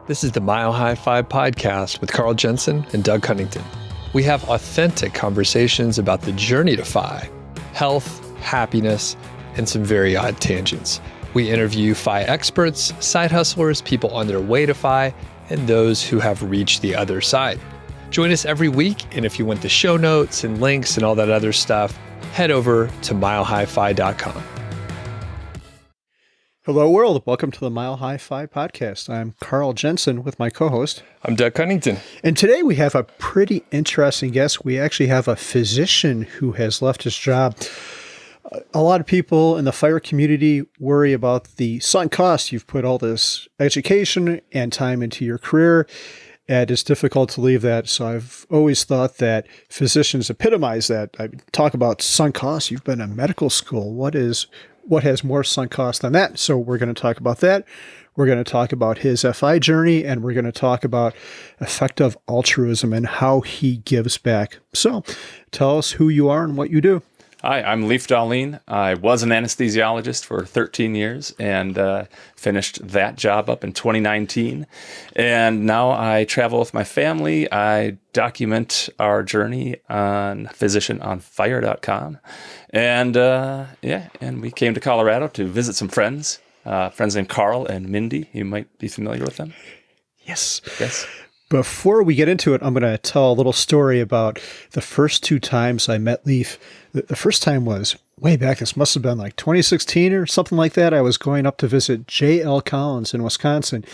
This is the Mile High Five podcast with Carl Jensen and Doug Cunnington. We have authentic conversations about the journey to FI, health, happiness, and some very odd tangents. We interview FI experts, side hustlers, people on their way to FI, and those who have reached the other side. Join us every week, and if you want the show notes and links and all that other stuff, head over to milehighfi.com. Hello, world. Welcome to the Mile High Fi podcast. I'm Carl Jensen with my co-host. I'm Doug Cunnington. And today we have a pretty interesting guest. We actually have a physician who has left his job. A lot of people in the fire community worry about the sunk cost. You've put all this education and time into your career, and it's difficult to leave that. So I've always thought that physicians epitomize that. I talk about sunk costs. You've been in medical school. What has more sunk cost than that? So we're going to talk about that. We're going to talk about his FI journey, and we're going to talk about effective altruism and how he gives back. So tell us who you are and what you do. Hi, I'm Leif Dahleen. I was an anesthesiologist for 13 years and finished that job up in 2019. And now I travel with my family. I document our journey on physicianonfire.com. And and we came to Colorado to visit some friends named Carl and Mindy. You might be familiar with them. Yes. Before we get into it, I'm going to tell a little story about the first two times I met Leif. The first time was way back. This must have been like 2016 or something like that. I was going up to visit J.L. Collins in Wisconsin,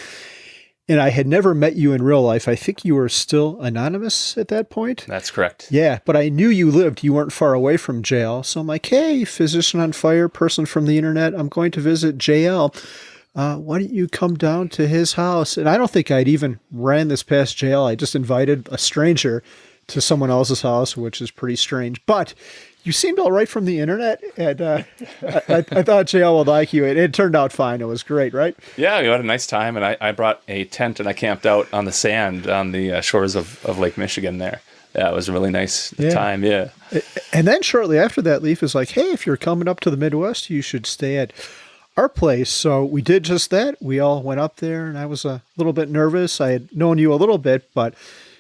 and I had never met you in real life. I think you were still anonymous at that point. That's correct. Yeah, but I knew you lived. You weren't far away from JL. So I'm like, hey, physician on fire, person from the internet, I'm going to visit JL. Why don't you come down to his house? And I don't think I'd even ran this past JL. I just invited a stranger to someone else's house, which is pretty strange. But you seemed all right from the internet, and I thought JL would like you. It turned out fine. It was great, right? Yeah, we had a nice time, and I brought a tent, and I camped out on the sand on the shores of Lake Michigan there. Yeah, it was a really nice time, yeah. And then shortly after that, Leif is like, hey, if you're coming up to the Midwest, you should stay at our place. So we did just that. We all went up there, and I was a little bit nervous. I had known you a little bit, but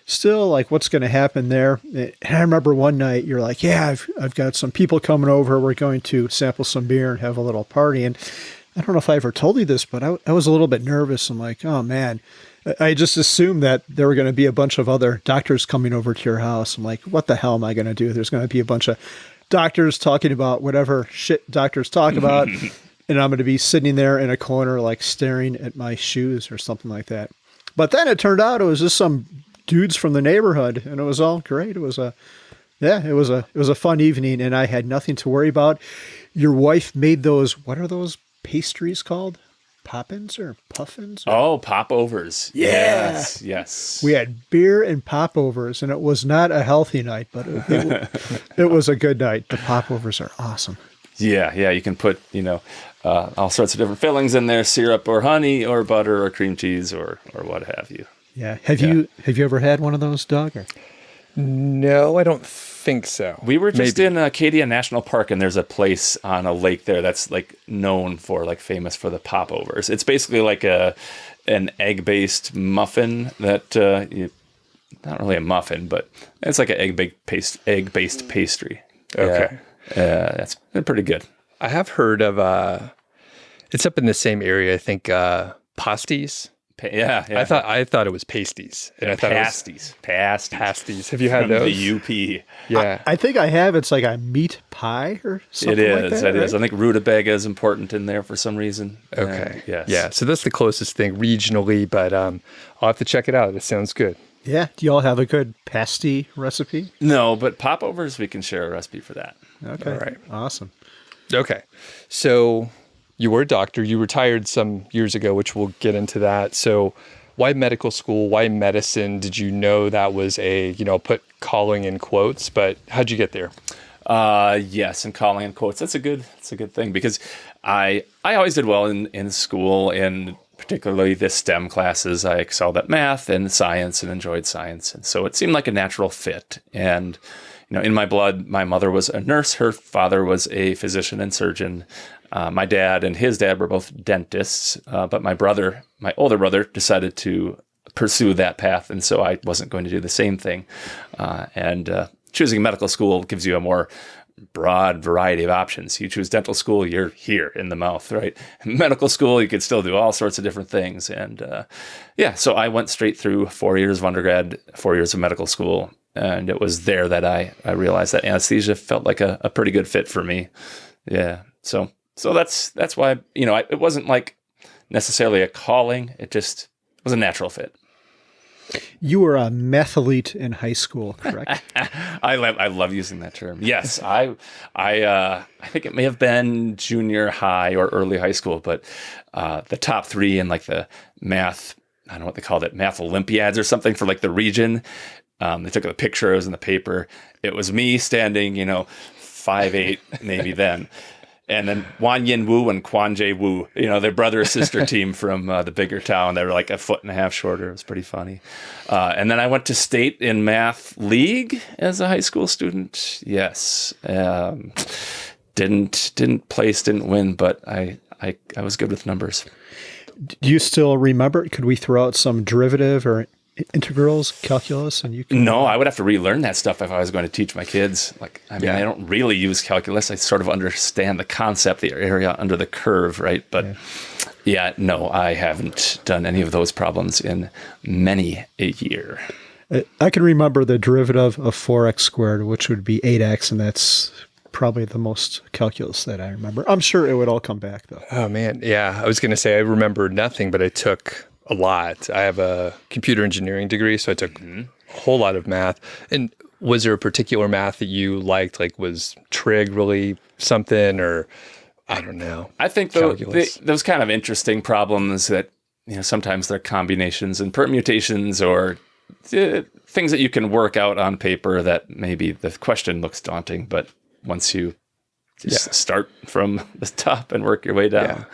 still, like, what's going to happen there? And I remember one night you're like, yeah, I've got some people coming over. We're going to sample some beer and have a little party. And I don't know if I ever told you this, but I was a little bit nervous. I'm like, oh man, I just assumed that there were going to be a bunch of other doctors coming over to your house. I'm like, what the hell am I going to do? There's going to be a bunch of doctors talking about whatever shit doctors talk about. And I'm going to be sitting there in a corner, like staring at my shoes or something like that. But then it turned out it was just some dudes from the neighborhood, and it was all great. It was a fun evening, and I had nothing to worry about. Your wife made those, what are those pastries called? Poppins or puffins? Oh, popovers. Yeah. Yes. We had beer and popovers, and it was not a healthy night, but it was a good night. The popovers are awesome. Yeah. You can put, all sorts of different fillings in there, syrup or honey or butter or cream cheese or what have you. Yeah. Have you ever had one of those, Doug? Or? No, I don't think so. We were just in Acadia National Park, and there's a place on a lake there that's like known for, like, famous for the popovers. It's basically like an egg-based muffin that not really a muffin, but it's like an egg-based pastry. Okay. That's been pretty good. I have heard of, it's up in the same area, I think, pasties. Yeah. I thought it was pasties. And I thought pasties. Pasties. Have you had those? The UP. Yeah. I think I have. It's like a meat pie or something like that. It is. I think rutabaga is important in there for some reason. Okay. Yes. Yeah. So that's the closest thing regionally, but I'll have to check it out. It sounds good. Yeah. Do y'all have a good pasty recipe? No, but popovers, we can share a recipe for that. Okay. All right. Awesome. Okay. So you were a doctor. You retired some years ago, which we'll get into that. So why medical school? Why medicine? Did you know that was put calling in quotes, but how'd you get there? Yes, and calling in quotes. That's a good thing, because I always did well in school, and particularly the STEM classes. I excelled at math and science and enjoyed science. And so it seemed like a natural fit. And in my blood. My mother was a nurse. Her father was a physician and surgeon. My dad and his dad were both dentists, but my older brother, decided to pursue that path, and so I wasn't going to do the same thing. And choosing medical school gives you a more broad variety of options. You choose dental school, you're here in the mouth, right? Medical school, you could still do all sorts of different things. And so I went straight through 4 years of undergrad, 4 years of medical school. And it was there that I realized that anesthesia felt like a pretty good fit for me. Yeah. So that's why, it wasn't like necessarily a calling. It just was a natural fit. You were a mathlete in high school, correct? I love using that term. Yes, I think it may have been junior high or early high school, but the top three in like the math, I don't know what they called it, math Olympiads or something for like the region. They took the pictures in the paper. It was me standing, 5'8", maybe then. And then Wan Yin Wu and Quan Jae Wu, their brother or sister team from the bigger town. They were like a foot and a half shorter. It was pretty funny. And then I went to state in math league as a high school student. Yes. Didn't place, didn't win, but I was good with numbers. Do you still remember? Could we throw out some derivative or integrals, calculus, and you can... No, I would have to relearn that stuff if I was going to teach my kids. I don't really use calculus. I sort of understand the concept, the area under the curve, right? But no, I haven't done any of those problems in many a year. I can remember the derivative of 4x squared, which would be 8x, and that's probably the most calculus that I remember. I'm sure it would all come back, though. Oh, man. Yeah, I was going to say I remember nothing, but I took a lot. I have a computer engineering degree, so I took a whole lot of math. And was there a particular math that you liked? Like, was trig really something, or I don't know? I think those kind of interesting problems that, sometimes they're combinations and permutations or things that you can work out on paper that maybe the question looks daunting, but once you just start from the top and work your way down.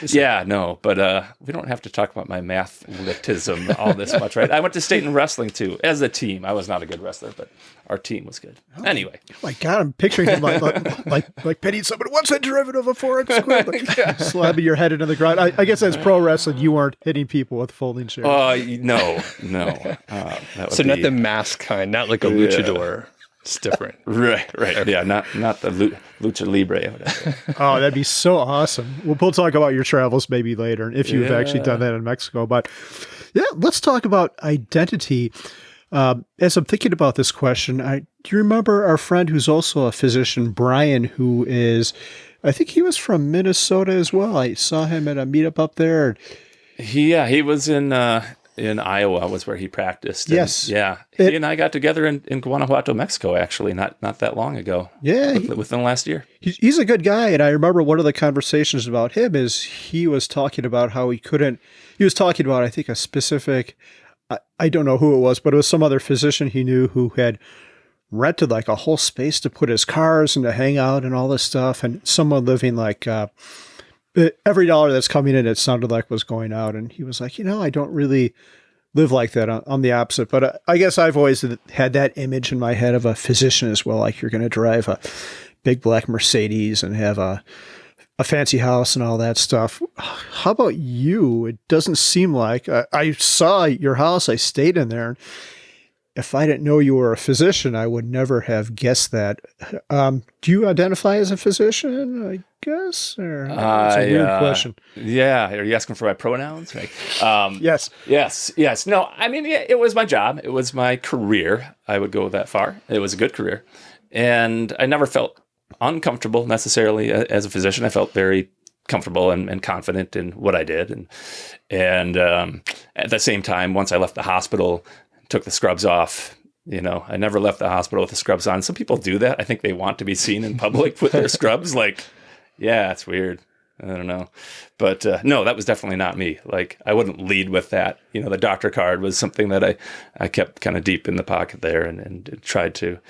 But we don't have to talk about my mathletism all this much, right? I went to state in wrestling too, as a team. I was not a good wrestler, but our team was good. Anyway. Oh my God, I'm picturing him like pitting someone. What's the derivative of 4x squared? Like, slapping your head into the ground. I guess as pro wrestling, you weren't hitting people with folding chairs. No. So not the mask kind, not like a luchador. It's different. Right. Okay. Yeah, not the lucha libre or whatever. Oh, that'd be so awesome. We'll talk about your travels maybe later, if you've actually done that in Mexico. But let's talk about identity. As I'm thinking about this question, do you remember our friend who's also a physician, Brian, who is, I think he was from Minnesota as well. I saw him at a meetup up there. He was in Iowa was where he practiced. Yes. He and I got together in Guanajuato, Mexico, actually, not that long ago. Yeah. Within the last year. He's a good guy. And I remember one of the conversations about him is he was talking about how he was talking about, I think, a specific, I don't know who it was, but it was some other physician he knew who had rented like a whole space to put his cars and to hang out and all this stuff. And someone living like, every dollar that's coming in, it sounded like was going out. And he was like, I don't really live like that. I'm the opposite. But I guess I've always had that image in my head of a physician as well. Like you're going to drive a big black Mercedes and have a fancy house and all that stuff. How about you? It doesn't seem like I saw your house. I stayed in there. If I didn't know you were a physician, I would never have guessed that. Do you identify as a physician, I guess? Or it's a weird question. Yeah. Are you asking for my pronouns? Right. Yes. Yes. No, I mean, it was my job. It was my career. I would go that far. It was a good career. And I never felt uncomfortable necessarily as a physician. I felt very comfortable and confident in what I did. And at the same time, once I left the hospital, took the scrubs off, I never left the hospital with the scrubs on. Some people do that. I think they want to be seen in public with their scrubs. Like, yeah, it's weird. I don't know. But no, that was definitely not me. Like, I wouldn't lead with that. The doctor card was something that I kept kind of deep in the pocket there and tried to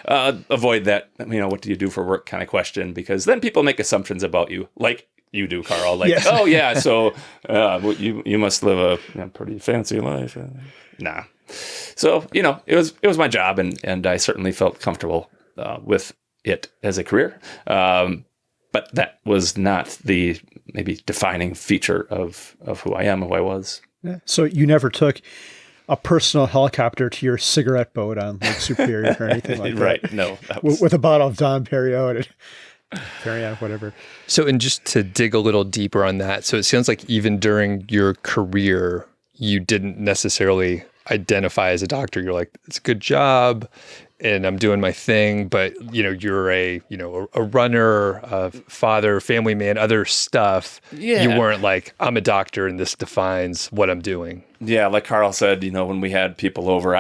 avoid that, what do you do for work kind of question, because then people make assumptions about you, like you do, Carl. Like, yes. Oh, yeah, so you must live a pretty fancy life. Nah. So, it was my job, and I certainly felt comfortable with it as a career. But that was not the maybe defining feature of who I am, who I was. Yeah. So you never took a personal helicopter to your cigarette boat on Lake Superior or anything like that? Right. No. With a bottle of Dom Perignon and Perignon, whatever. So, and just to dig a little deeper on that, so it sounds like even during your career, you didn't necessarily identify as a doctor. You're like, it's a good job and I'm doing my thing, but you're a runner, a father, family man, other stuff. Yeah. You weren't like, I'm a doctor and this defines what I'm doing. Yeah. Like Carl said, when we had people over,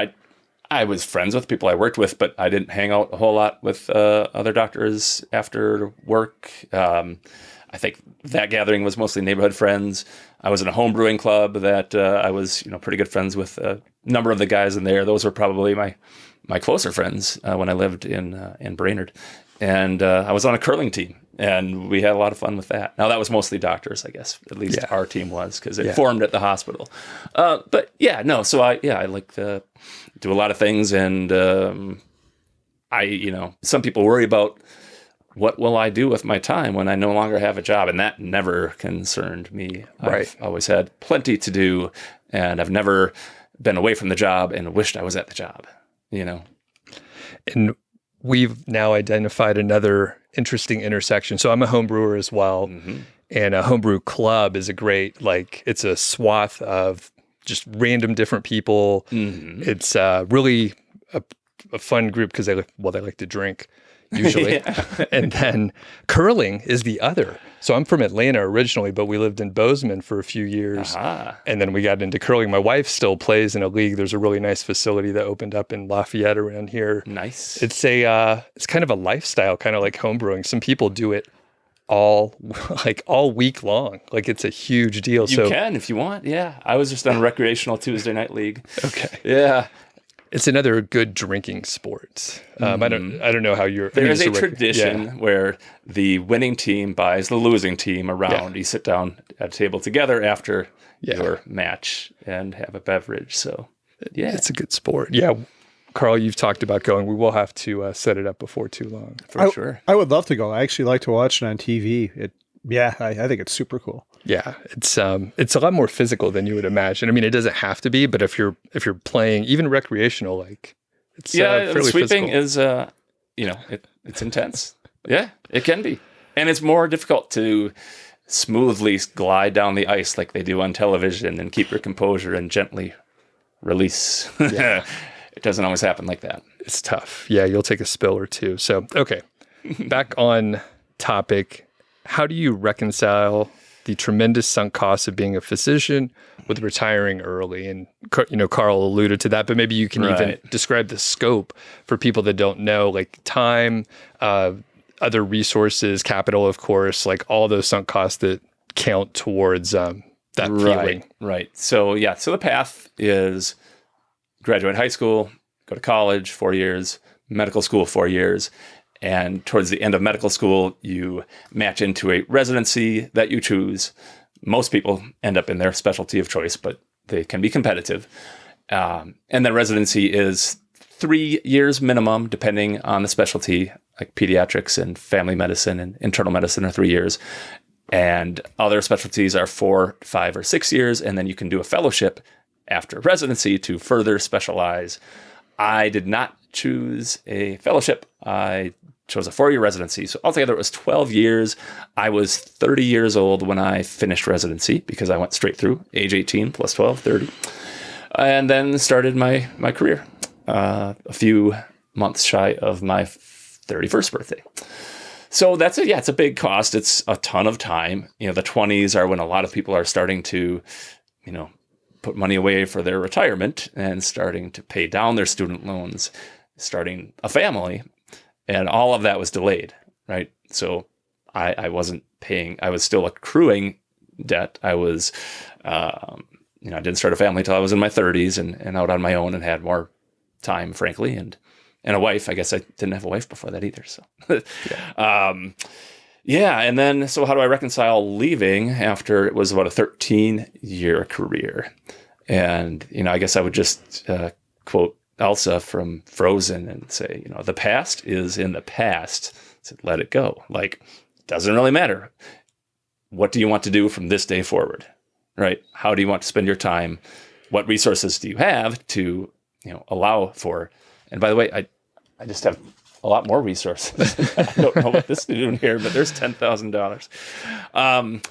I was friends with people I worked with, but I didn't hang out a whole lot with other doctors after work. I think that gathering was mostly neighborhood friends. I was in a home brewing club that I was, pretty good friends with a number of the guys in there. Those were probably my closer friends when I lived in Brainerd. And I was on a curling team, and we had a lot of fun with that. Now, that was mostly doctors, I guess. At least our team was, because it formed at the hospital. But yeah, no. So I like to do a lot of things, and some people worry about what will I do with my time when I no longer have a job, and that never concerned me. Right. I've always had plenty to do, and I've never been away from the job and wished I was at the job. And we've now identified another interesting intersection. So I'm a home brewer as well. Mm-hmm. And a homebrew club is a great, it's a swath of just random different people. Mm-hmm. It's really a fun group because they like to drink usually. And then curling is the other. So I'm from Atlanta originally, but we lived in Bozeman for a few years. Uh-huh. And then we got into curling. My wife still plays in a league. There's a really nice facility that opened up in Lafayette around here. Nice. It's it's kind of a lifestyle, kind of like homebrewing. Some people do it all week long. It's a huge deal. You can if you want. Yeah. I was just on a recreational Tuesday night league. Okay. Yeah. It's another good drinking sport. I don't know how you're. There's a tradition where the winning team buys the losing team around. Yeah. You sit down at a table together after your match and have a beverage. So, yeah, it's a good sport. Yeah, Carl, you've talked about going. We will have to set it up before too long. For sure. I would love to go. I actually like to watch it on TV. I think it's super cool. Yeah, it's a lot more physical than you would imagine. I mean, it doesn't have to be, but if you're playing even recreational, it's fairly sweeping physical. Is it's intense. Yeah, it can be, and it's more difficult to smoothly glide down the ice like they do on television and keep your composure and gently release. Yeah. It doesn't always happen like that. It's tough. Yeah, you'll take a spill or two. So, okay, back on topic. How do you reconcile the tremendous sunk costs of being a physician with retiring early? And, Carl alluded to that, but maybe you can even describe the scope for people that don't know, time, other resources, capital, of course, all those sunk costs that count towards that feeling. Right. So, so the path is graduate high school, go to college 4 years, medical school 4 years. And towards the end of medical school, you match into a residency that you choose. Most people end up in their specialty of choice, but they can be competitive. And then residency is 3 years minimum, depending on the specialty, like pediatrics and family medicine and internal medicine are 3 years. And other specialties are 4, 5, or 6 years. And then you can do a fellowship after residency to further specialize. I did not choose a fellowship. I chose a 4-year residency. So altogether, it was 12 years. I was 30 years old when I finished residency because I went straight through, age 18 plus 12, 30. And then started my career a few months shy of my 31st birthday. So that's it. Yeah, it's a big cost. It's a ton of time. The 20s are when a lot of people are starting to, put money away for their retirement and starting to pay down their student loans, starting a family. And all of that was delayed, right? So I wasn't paying. I was still accruing debt. I was, I didn't start a family till I was in my 30s and out on my own and had more time, frankly, and a wife. I guess I didn't have a wife before that either. So, and then, so how do I reconcile leaving after it was about a 13-year career? And, I guess I would just quote Elsa from Frozen and say, the past is in the past. So let it go. Like, doesn't really matter. What do you want to do from this day forward? Right? How do you want to spend your time? What resources do you have to, allow for? And by the way, I just have a lot more resources. I don't know what this is doing here, but there's $10,000.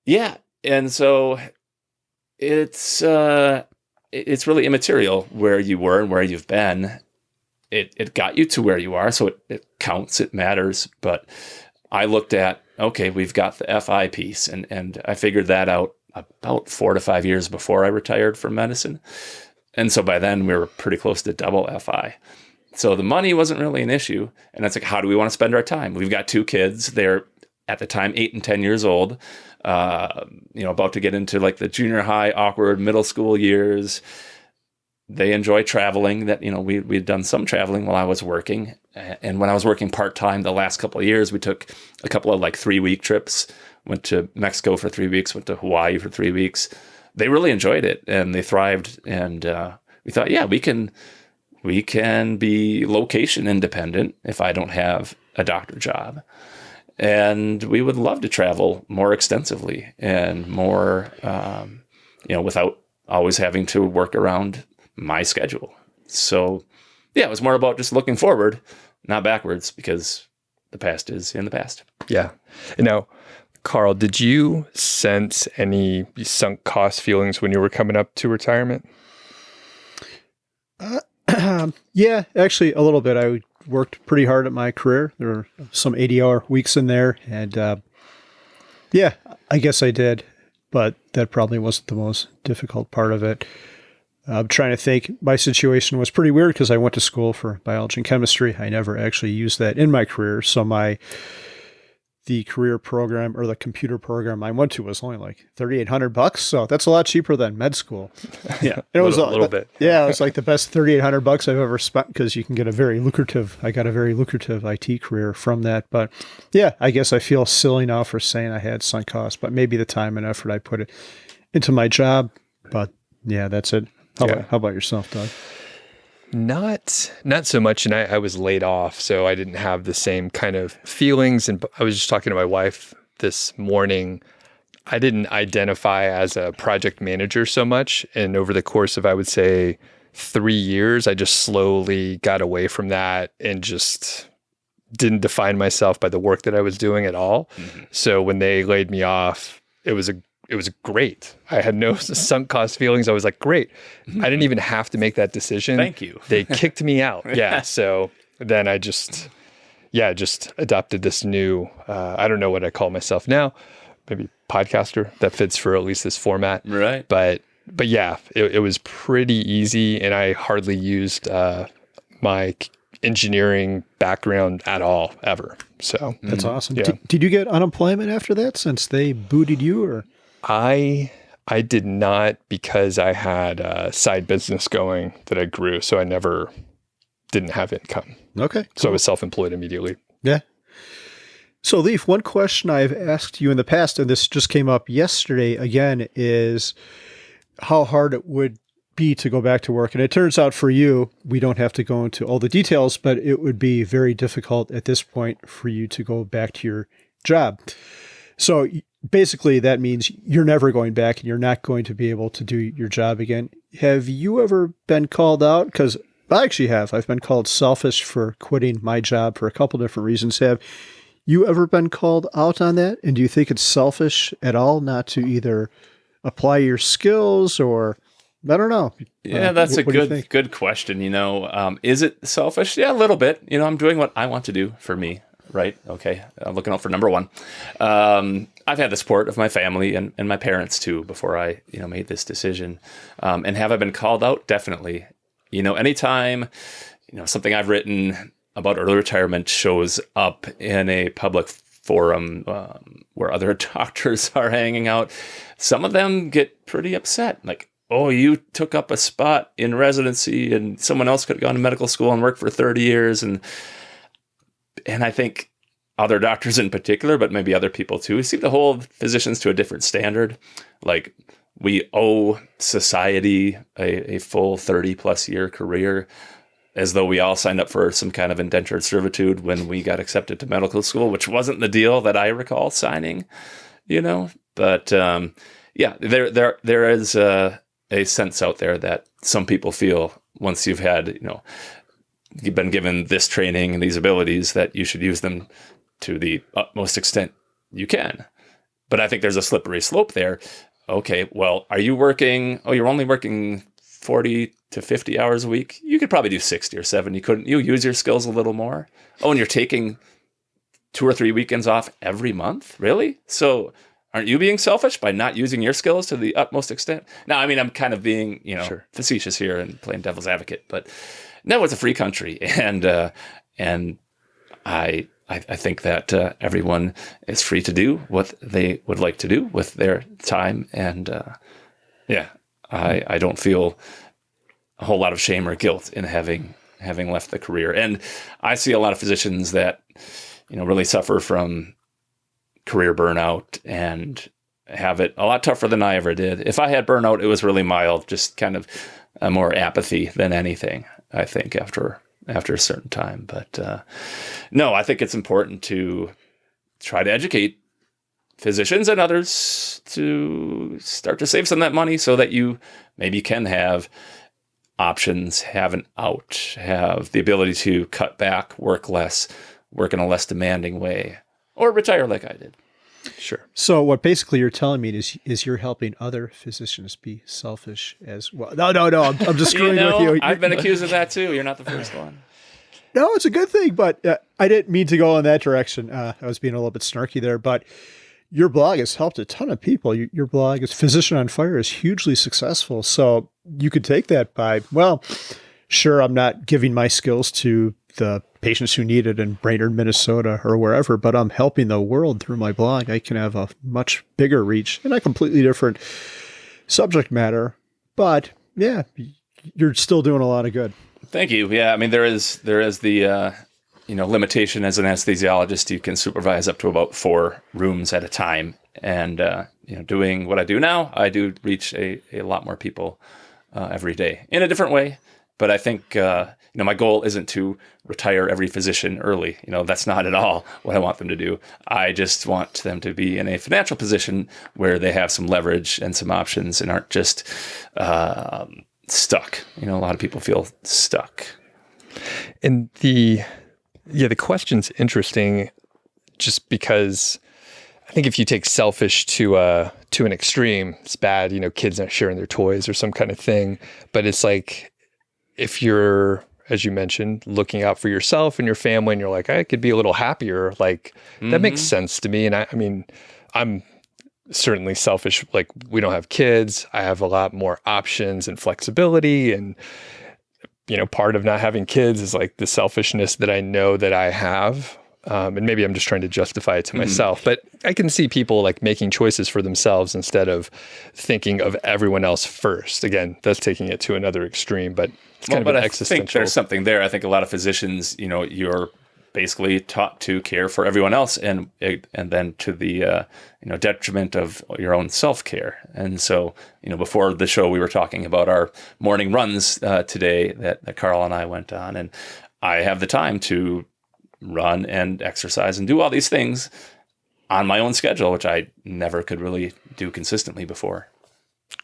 Yeah. And so it's really immaterial where you were and where you've been. It got you to where you are. So it counts, it matters. But I looked at, okay, we've got the FI piece and I figured that out about 4 to 5 years before I retired from medicine. And so by then we were pretty close to double FI. So the money wasn't really an issue. And that's like, how do we want to spend our time? We've got 2 kids. They're at the time 8 and 10 years old, about to get into like the junior high, awkward middle school years. They enjoy traveling. That, we'd done some traveling while I was working. And when I was working part-time the last couple of years, we took a couple of like 3-week trips, went to Mexico for 3 weeks, went to Hawaii for 3 weeks. They really enjoyed it and they thrived. And we thought, yeah, we can be location independent if I don't have a doctor job. And we would love to travel more extensively and more, without always having to work around my schedule. So, yeah, it was more about just looking forward, not backwards, because the past is in the past. Yeah. Now, Carl, did you sense any sunk cost feelings when you were coming up to retirement? Yeah, actually a little bit. I worked pretty hard at my career. There were some 80-hour weeks in there. And yeah, I guess I did. But that probably wasn't the most difficult part of it. I'm trying to think. My situation was pretty weird because I went to school for biology and chemistry. I never actually used that in my career. So the career program or the computer program I went to was only like $3,800. So that's a lot cheaper than med school. Yeah. And it was a little bit. Yeah. It was like the best $3,800 I've ever spent because you can get I got a very lucrative IT career from that. But yeah, I guess I feel silly now for saying I had sunk costs, but maybe the time and effort I put it into my job. But yeah, that's it. How about yourself, Doug? Not so much. And I was laid off, so I didn't have the same kind of feelings. And I was just talking to my wife this morning. I didn't identify as a project manager so much. And over the course of, I would say, 3 years, I just slowly got away from that and just didn't define myself by the work that I was doing at all. Mm-hmm. So when they laid me off, it was great. I had no sunk cost feelings. I was like, great. I didn't even have to make that decision. Thank you. They kicked me out. Yeah. So then I just adopted this new, I don't know what I call myself now, maybe podcaster that fits for at least this format. Right. But yeah, it was pretty easy and I hardly used my engineering background at all, ever. So that's awesome. Yeah. Did you get unemployment after that since they booted you or? I did not because I had a side business going that I grew. So I didn't have income. Okay. Cool. So I was self-employed immediately. Yeah. So Leif, one question I've asked you in the past, and this just came up yesterday again, is how hard it would be to go back to work. And it turns out for you, we don't have to go into all the details, but it would be very difficult at this point for you to go back to your job. So basically that means you're never going back and you're not going to be able to do your job again. Have you ever been called out? Because I actually have. I've been called selfish for quitting my job for a couple different reasons. Have you ever been called out on that? And do you think it's selfish at all not to either apply your skills or, I don't know. Yeah, that's a good question. Is it selfish? Yeah, a little bit. I'm doing what I want to do for me. Right. Okay. I'm looking out for number one. I've had the support of my family and my parents too before I, made this decision. And have I been called out? Definitely. Anytime, something I've written about early retirement shows up in a public forum where other doctors are hanging out, some of them get pretty upset. Like, oh, you took up a spot in residency and someone else could have gone to medical school and worked for 30 years. And I think other doctors in particular, but maybe other people too, seem to hold physicians to a different standard. Like, we owe society a full 30 plus year career, as though we all signed up for some kind of indentured servitude when we got accepted to medical school, which wasn't the deal that I recall signing, But yeah, there is a sense out there that some people feel once you've had, you've been given this training and these abilities that you should use them to the utmost extent you can. But I think there's a slippery slope there. Okay, well, are you working? Oh, you're only working 40 to 50 hours a week. You could probably do 60 or 70. Couldn't you use your skills a little more? Oh, and you're taking 2 or 3 weekends off every month? Really? So aren't you being selfish by not using your skills to the utmost extent? Now, I mean, I'm kind of being, Sure. facetious here and playing devil's advocate, but no, it's a free country. And I think that everyone is free to do what they would like to do with their time. And I don't feel a whole lot of shame or guilt in having left the career. And I see a lot of physicians that, really suffer from career burnout and have it a lot tougher than I ever did. If I had burnout, it was really mild, just kind of more apathy than anything, I think, after a certain time. But no, I think it's important to try to educate physicians and others to start to save some of that money so that you maybe can have options, have an out, have the ability to cut back, work less, work in a less demanding way, or retire like I did. Sure. So what basically you're telling me is you're helping other physicians be selfish as well. No. I'm just screwing with you. I've been accused of that too. You're not the first one. No, it's a good thing, but I didn't mean to go in that direction. I was being a little bit snarky there, but your blog has helped a ton of people. Your blog is Physician on Fire is hugely successful. So you could take that by, well, sure, I'm not giving my skills to the patients who need it in Brainerd, Minnesota or wherever, but I'm helping the world through my blog. I can have a much bigger reach and a completely different subject matter. But yeah, you're still doing a lot of good. Thank you. Yeah, I mean, there is the limitation as an anesthesiologist. You can supervise up to about 4 rooms at a time, and doing what I do now, I do reach a lot more people every day in a different way. But I think my goal isn't to retire every physician early. That's not at all what I want them to do. I just want them to be in a financial position where they have some leverage and some options and aren't just stuck. A lot of people feel stuck. And the question's interesting just because I think if you take selfish to an extreme, it's bad, kids not sharing their toys or some kind of thing. But it's like, if you're, as you mentioned, looking out for yourself and your family and you're like, I could be a little happier, like that makes sense to me. And I mean, I'm certainly selfish. Like, we don't have kids. I have a lot more options and flexibility. And, part of not having kids is like the selfishness that I know that I have. And maybe I'm just trying to justify it to myself, but I can see people like making choices for themselves instead of thinking of everyone else first. Again, that's taking it to another extreme, but it's kind of an existential. I think there's something there. I think a lot of physicians, you're basically taught to care for everyone else and then to the, detriment of your own self-care. And so, before the show, we were talking about our morning runs today that Carl and I went on, and I have the time to run and exercise and do all these things on my own schedule, which I never could really do consistently before.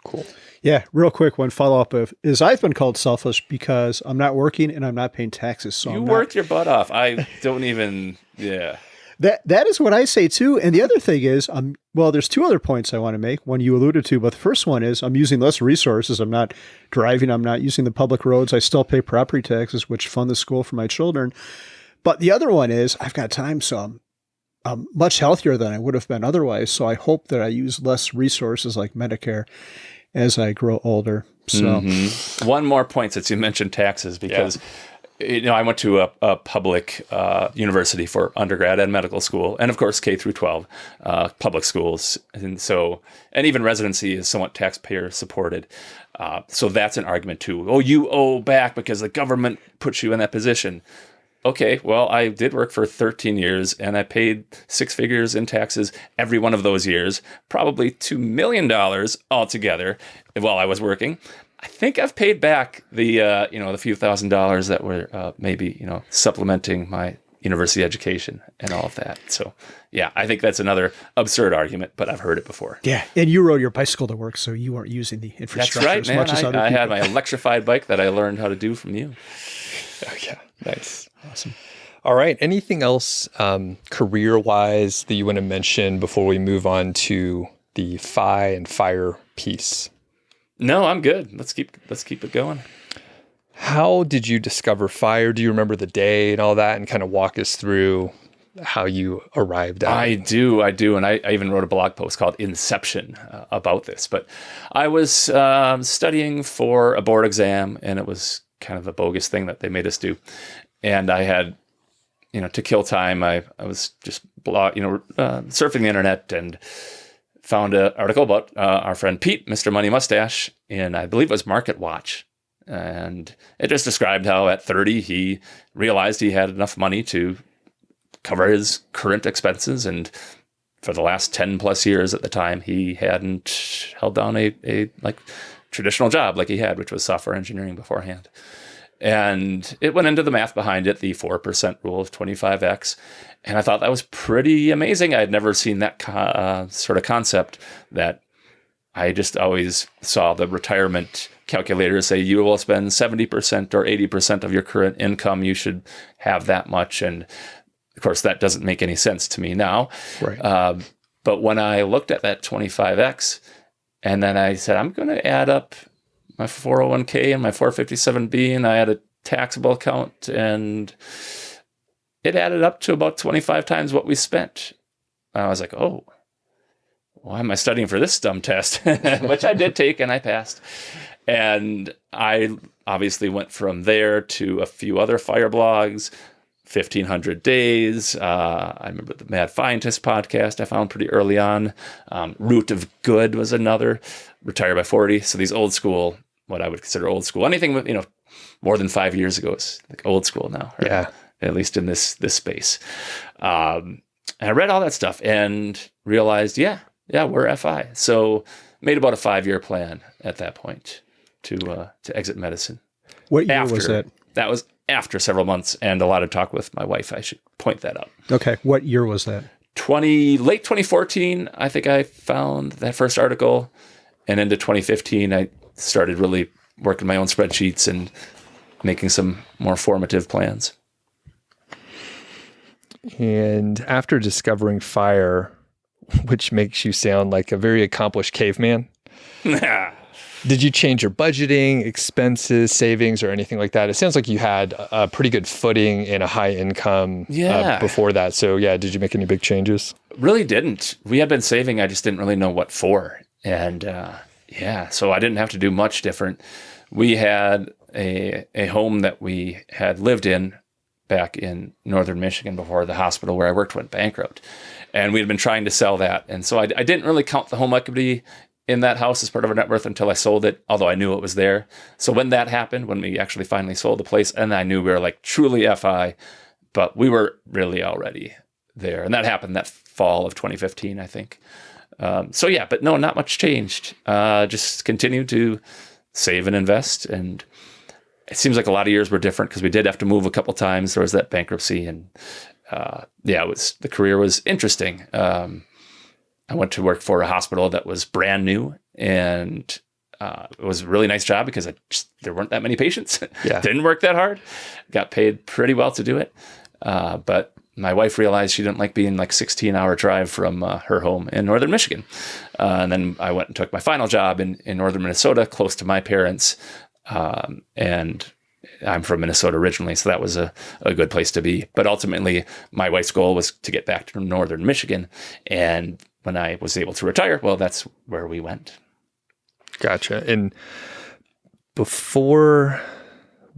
Cool. Yeah, real quick, one follow-up is I've been called selfish because I'm not working and I'm not paying taxes. So you worked your butt off. I don't even, yeah. That is what I say too. And the other thing is, there's 2 other points I want to make. One you alluded to, but the first one is I'm using less resources. I'm not driving. I'm not using the public roads. I still pay property taxes, which fund the school for my children. But the other one is I've got time, so I'm much healthier than I would have been otherwise. So I hope that I use less resources like Medicare as I grow older. So one more point since you mentioned taxes, because I went to a public university for undergrad and medical school, and of course K through 12 public schools, and even residency is somewhat taxpayer supported. So that's an argument too. Oh, you owe back because the government puts you in that position. Okay, well, I did work for 13 years and I paid six figures in taxes every one of those years, probably $2 million altogether while I was working. I think I've paid back the few $1,000s that were maybe, supplementing my university education and all of that. So, yeah, I think that's another absurd argument, but I've heard it before. Yeah, and you rode your bicycle to work, so you weren't using the That's infrastructure right, as man. much as other I people. had my electrified bike that I learned how to do from you. Oh, yeah. Nice. Awesome. All right. Anything else career-wise that you want to mention before we move on to the FI and fire piece? No, I'm good. Let's keep it going. How did you discover fire? Do you remember the day and all that, and kind of walk us through how you arrived at I it? do. And I even wrote a blog post called Inception about this. But I was studying for a board exam, and it was kind of the bogus thing that they made us do. And I had, to kill time, I was just surfing the internet and found an article about our friend Pete, Mr. Money Mustache, in I believe it was Market Watch. And it just described how at 30 he realized he had enough money to cover his current expenses, and for the last 10 plus years at the time he hadn't held down a traditional job like he had, which was software engineering beforehand. And it went into the math behind it, the 4% rule of 25x. And I thought that was pretty amazing. I had never seen that sort of concept. That I just always saw the retirement calculators say you will spend 70% or 80% of your current income. You should have that much. And of course, that doesn't make any sense to me now. Right. But when I looked at that 25x, and then I said, I'm going to add up my 401k and my 457b, and I had a taxable account, and it added up to about 25 times what we spent. I was like, oh, why am I studying for this dumb test? Which I did take, and I passed. And I obviously went from there to a few other fire blogs, 1,500 Days. I remember the Mad Scientist podcast I found pretty early on. Root of Good was another. Retire by 40. So these old school, what I would consider old school, anything with, more than 5 years ago is like old school now. Right? Yeah. At least in this space. And I read all that stuff and realized, yeah, we're FI. So made about a 5-year plan at that point to exit medicine. What year was that? That was after several months and a lot of talk with my wife. I should point that out. Okay. What year was that? Late 2014, I think I found that first article. And into 2015, I started really working my own spreadsheets and making some more formative plans. And after discovering fire, which makes you sound like a very accomplished caveman, did you change your budgeting, expenses, savings, or anything like that? It sounds like you had a pretty good footing and a high income before that. So yeah, did you make any big changes? Really didn't. We had been saving. I just didn't really know what for. And so I didn't have to do much different. We had a home that we had lived in back in northern Michigan before the hospital where I worked went bankrupt. And we had been trying to sell that. And so I didn't really count the home equity in that house as part of our net worth until I sold it, although I knew it was there. So when that happened, when we actually finally sold the place, and I knew we were like truly FI, but we were really already there. And that happened that fall of 2015, I think. But no, not much changed. Just continued to save and invest. And it seems like a lot of years were different because we did have to move a couple times. There was that bankruptcy, and the career was interesting. I went to work for a hospital that was brand new, and it was a really nice job because there weren't that many patients. Yeah. Didn't work that hard. Got paid pretty well to do it. But my wife realized she didn't like being like 16-hour drive from her home in northern Michigan. And then I went and took my final job in northern Minnesota, close to my parents. And I'm from Minnesota originally, so that was a good place to be. But ultimately, my wife's goal was to get back to northern Michigan. And when I was able to retire, well, that's where we went. Gotcha. And before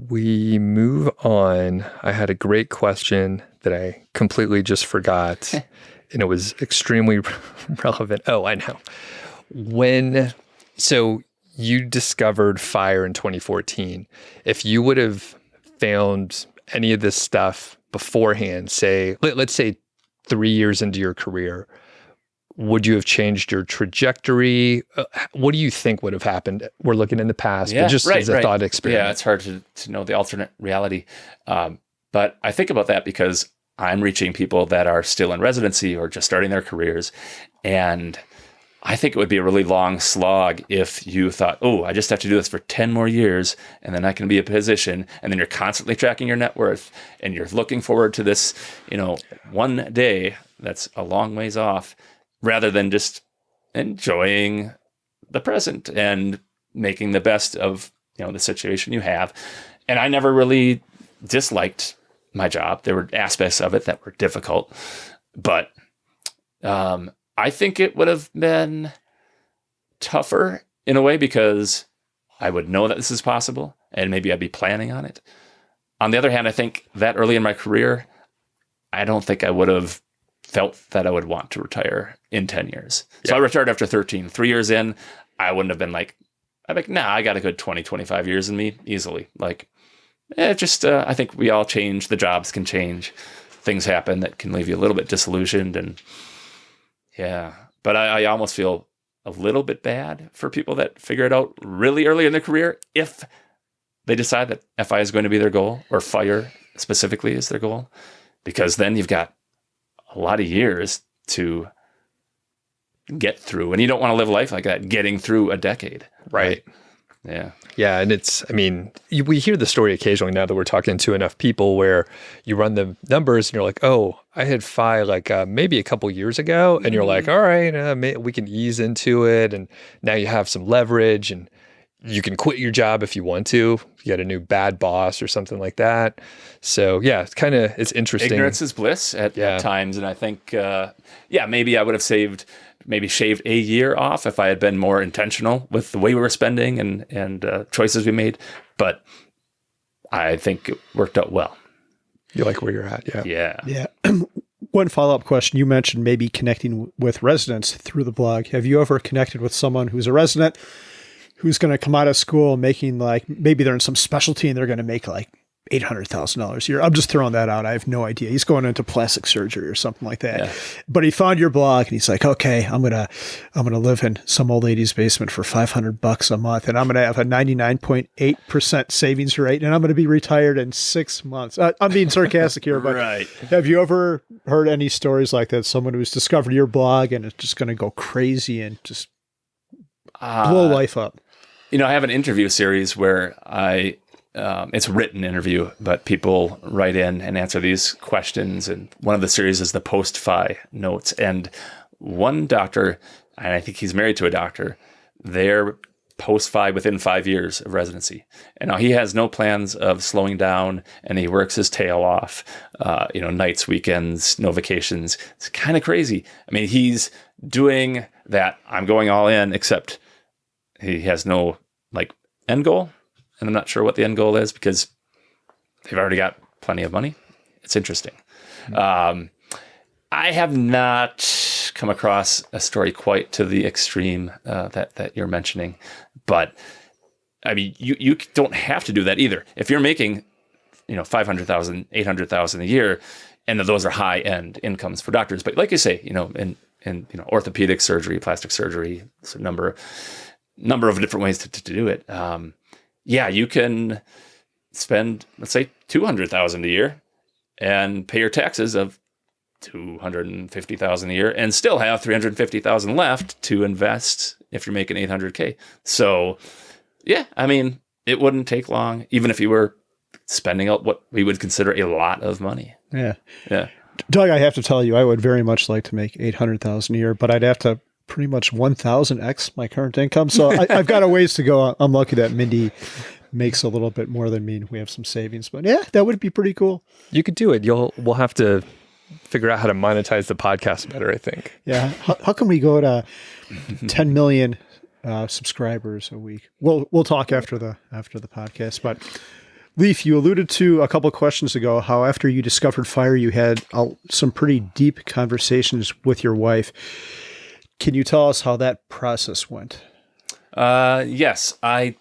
we move on, I had a great question that I completely just forgot, and it was extremely relevant. Oh, I know. So you discovered fire in 2014. If you would have found any of this stuff beforehand, say, let's say 3 years into your career, would you have changed your trajectory? What do you think would have happened? We're looking in the past, but just as a thought experiment. Yeah, it's hard to know the alternate reality. But I think about that because I'm reaching people that are still in residency or just starting their careers. And I think it would be a really long slog if you thought, oh, I just have to do this for 10 more years and then I can be a physician. And then you're constantly tracking your net worth and you're looking forward to this, one day that's a long ways off, rather than just enjoying the present and making the best of, the situation you have. And I never really disliked my job. There were aspects of it that were difficult, but I think it would have been tougher in a way because I would know that this is possible and maybe I'd be planning on it. On the other hand, I think that early in my career, I don't think I would have felt that I would want to retire in 10 years. So I retired after 13. 3 years in, I wouldn't have been I got a good 20, 25 years in me easily. I think we all change. The jobs can change. Things happen that can leave you a little bit disillusioned. And but I almost feel a little bit bad for people that figure it out really early in their career if they decide that FI is going to be their goal or fire specifically is their goal, because then you've got a lot of years to get through, and you don't want to live life like that, getting through a decade. Right. Yeah. Yeah. And we hear the story occasionally now that we're talking to enough people where you run the numbers and you're like, oh, I had FI maybe a couple years ago. And you're like, all right, we can ease into it. And now you have some leverage and you can quit your job if you want to. You get a new bad boss or something like that. So yeah, it's interesting. Ignorance is bliss at times. And I think, maybe I would have shaved a year off if I had been more intentional with the way we were spending and choices we made. But I think it worked out well. You like where you're at. Yeah. Yeah. One follow-up question. You mentioned maybe connecting with residents through the blog. Have you ever connected with someone who's a resident who's going to come out of school making maybe they're in some specialty and they're going to make $800,000 a year? I'm just throwing that out. I have no idea. He's going into plastic surgery or something like that. Yeah. But he found your blog and he's like, okay, I'm gonna live in some old lady's basement for $500 a month, and I'm gonna have a 99.8% savings rate, and I'm gonna be retired in 6 months. I'm being sarcastic here, but right. Have you ever heard any stories like that? Someone who's discovered your blog and is just gonna go crazy and just blow life up. I have an interview series where it's a written interview, but people write in and answer these questions. And one of the series is the post-FI notes. And one doctor, and I think he's married to a doctor, they're post-FI within 5 years of residency. And now he has no plans of slowing down, and he works his tail off, nights, weekends, no vacations. It's kind of crazy. He's doing that. I'm going all in, except he has no end goal. And I'm not sure what the end goal is because they've already got plenty of money. It's interesting. I have not come across a story quite to the extreme that you're mentioning, but you don't have to do that either. If you're making, $500,000, $800,000 a year, and those are high end incomes for doctors. But like you say, in orthopedic surgery, plastic surgery, it's a number of different ways to do it. You can spend, let's say, $200,000 a year and pay your taxes of $250,000 a year and still have $350,000 left to invest if you're making $800K. So, it wouldn't take long, even if you were spending out what we would consider a lot of money. Yeah. Yeah. Doug, I have to tell you, I would very much like to make $800,000 a year, but I'd have to pretty much 1,000x my current income. So I've got a ways to go. I'm lucky that Mindy makes a little bit more than me. We have some savings, but yeah, that would be pretty cool. You could do it. We'll have to figure out how to monetize the podcast better, I think. Yeah. How can we go to 10 million subscribers a week? We'll talk after the podcast, but Leif, you alluded to a couple of questions ago how after you discovered FIRE, you had some pretty deep conversations with your wife. Can you tell us how that process went? Yes. I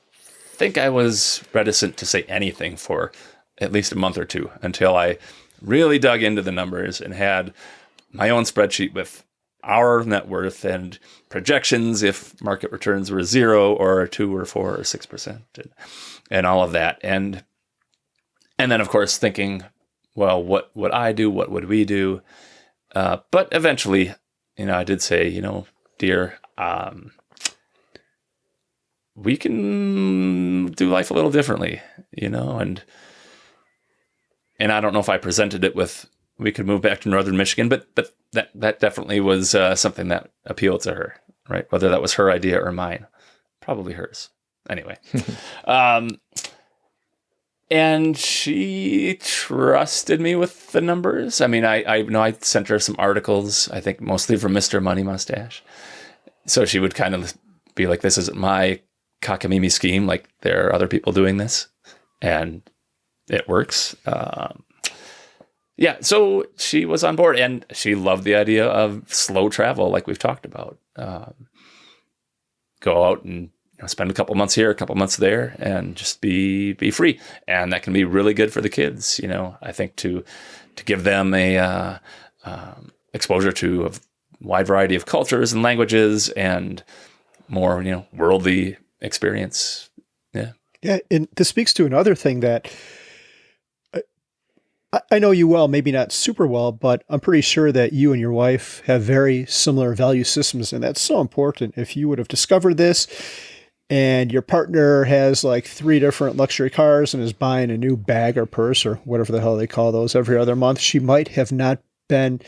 think I was reticent to say anything for at least a month or two until I really dug into the numbers and had my own spreadsheet with our net worth and projections if market returns were 0 or 2 or 4 or 6% and all of that. And then, of course, thinking, well, what would I do? What would we do? But eventually, I did say, dear, we can do life a little differently, and I don't know if I presented it with, we could move back to Northern Michigan, but that definitely was something that appealed to her, right? Whether that was her idea or mine, probably hers. Anyway, and she trusted me with the numbers. I mean, I know I sent her some articles, I think mostly from Mr. Money Mustache. So she would kind of be like, this isn't my cockamamie scheme. Like, there are other people doing this and it works. So she was on board and she loved the idea of slow travel, like we've talked about. Go out and spend a couple months here, a couple months there, and just be free. And that can be really good for the kids. I think to give them a exposure to a wide variety of cultures and languages and more, worldly experience. Yeah. Yeah. And this speaks to another thing that I know you well, maybe not super well, but I'm pretty sure that you and your wife have very similar value systems. And that's so important. If you would have discovered this and your partner has like 3 different luxury cars and is buying a new bag or purse or whatever the hell they call those every other month, she might have not been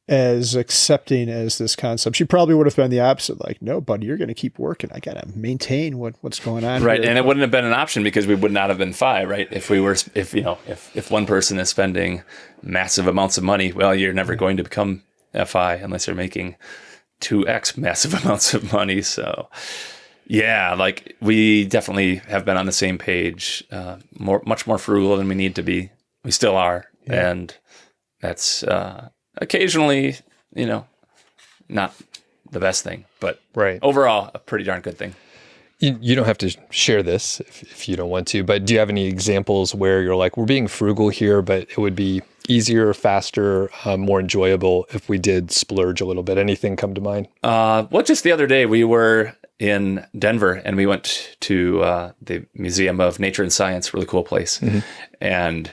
as accepting as this concept. She probably would have been the opposite. Like, no, buddy, you're going to keep working. I got to maintain what's going on. Right. here. And it wouldn't have been an option because we would not have been 5, right? If one person is spending massive amounts of money, well, you're never going to become FI unless you're making 2x massive amounts of money. So yeah, like we definitely have been on the same page, much more frugal than we need to be. We still are. Yeah. And that's, occasionally, not the best thing, but overall, a pretty darn good thing. You don't have to share this if you don't want to, but do you have any examples where you're like, we're being frugal here, but it would be easier, faster, more enjoyable if we did splurge a little bit? Anything come to mind? Just the other day we were in Denver and we went to the Museum of Nature and Science, really cool place. Mm-hmm. And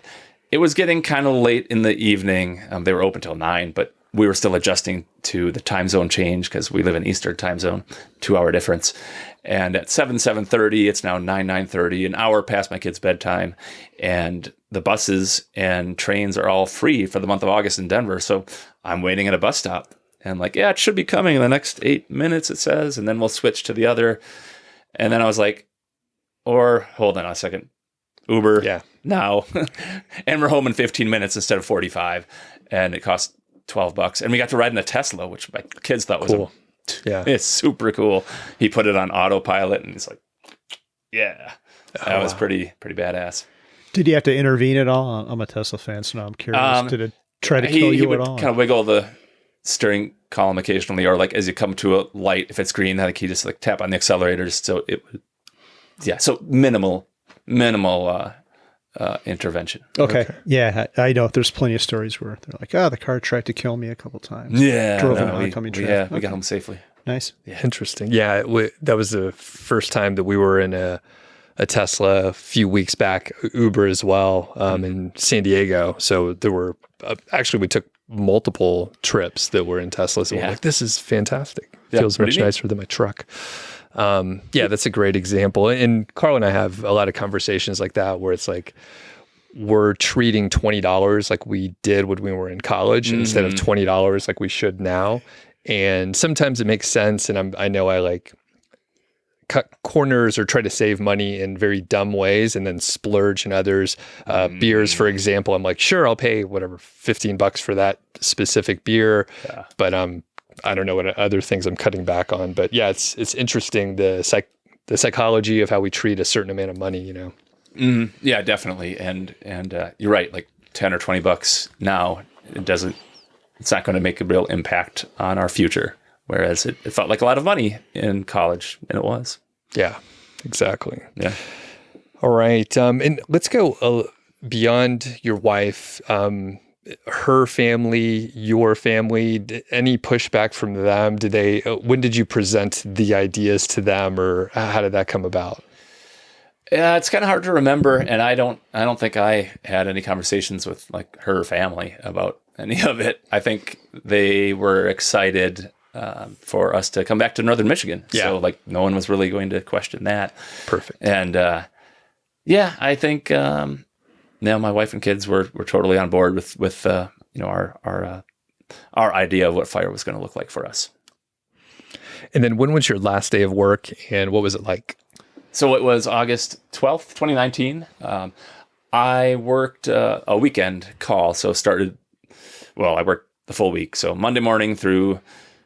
it was getting kind of late in the evening. They were open till 9, but we were still adjusting to the time zone change because we live in Eastern time zone, 2-hour difference. And at 7:30, it's now 9:30, an hour past my kid's bedtime. And the buses and trains are all free for the month of August in Denver. So I'm waiting at a bus stop and like, yeah, it should be coming in the next 8 minutes, it says. And then we'll switch to the other. And then I was like, hold on a second. Uber now. And we're home in 15 minutes instead of 45. And it cost $12. And we got to ride in a Tesla, which my kids thought was cool. It's super cool. He put it on autopilot and he's like, yeah. That was pretty badass. Did you have to intervene at all? I'm a Tesla fan, so now I'm curious. Did it try to kill you at all? He would kind of wiggle the steering column occasionally, or like as you come to a light, if it's green, like he just like tap on the accelerators. So it would, so minimal intervention. Okay. Yeah, I know. There's plenty of stories where they're like, the car tried to kill me a couple times. Yeah. Drove in oncoming traffic. We got home safely. Nice. Yeah. Interesting. Yeah, that was the first time that we were in a Tesla a few weeks back, Uber as well, in San Diego. So there were, actually we took multiple trips that were in Tesla. So we're like, this is fantastic. Feels much nicer than my truck. That's a great example. And Carl and I have a lot of conversations like that where it's like, we're treating $20 like we did when we were in college instead of $20 like we should now. And sometimes it makes sense. And I know I like cut corners or try to save money in very dumb ways and then splurge in others. Beers, for example, I'm like, sure, I'll pay whatever, $15 for that specific beer. Yeah. But I don't know what other things I'm cutting back on. But yeah, it's interesting, the psychology of how we treat a certain amount of money, Yeah, definitely. And you're right, like $10 or $20 now, it's not going to make a real impact on our future. Whereas it felt like a lot of money in college, and it was. Yeah, exactly. Yeah. All right. And let's go beyond your wife, her family, your family. Any pushback from them? When did you present the ideas to them, or how did that come about? Yeah, it's kind of hard to remember, and I don't think I had any conversations with like her family about any of it. I think they were excited for us to come back to Northern Michigan. Yeah. So like no one was really going to question that. Perfect. And yeah, I think now my wife and kids were totally on board with our idea of what fire was going to look like for us. And then when was your last day of work, and what was it like? So it was August 12th, 2019. I worked a weekend call. So I worked the full week. So Monday morning through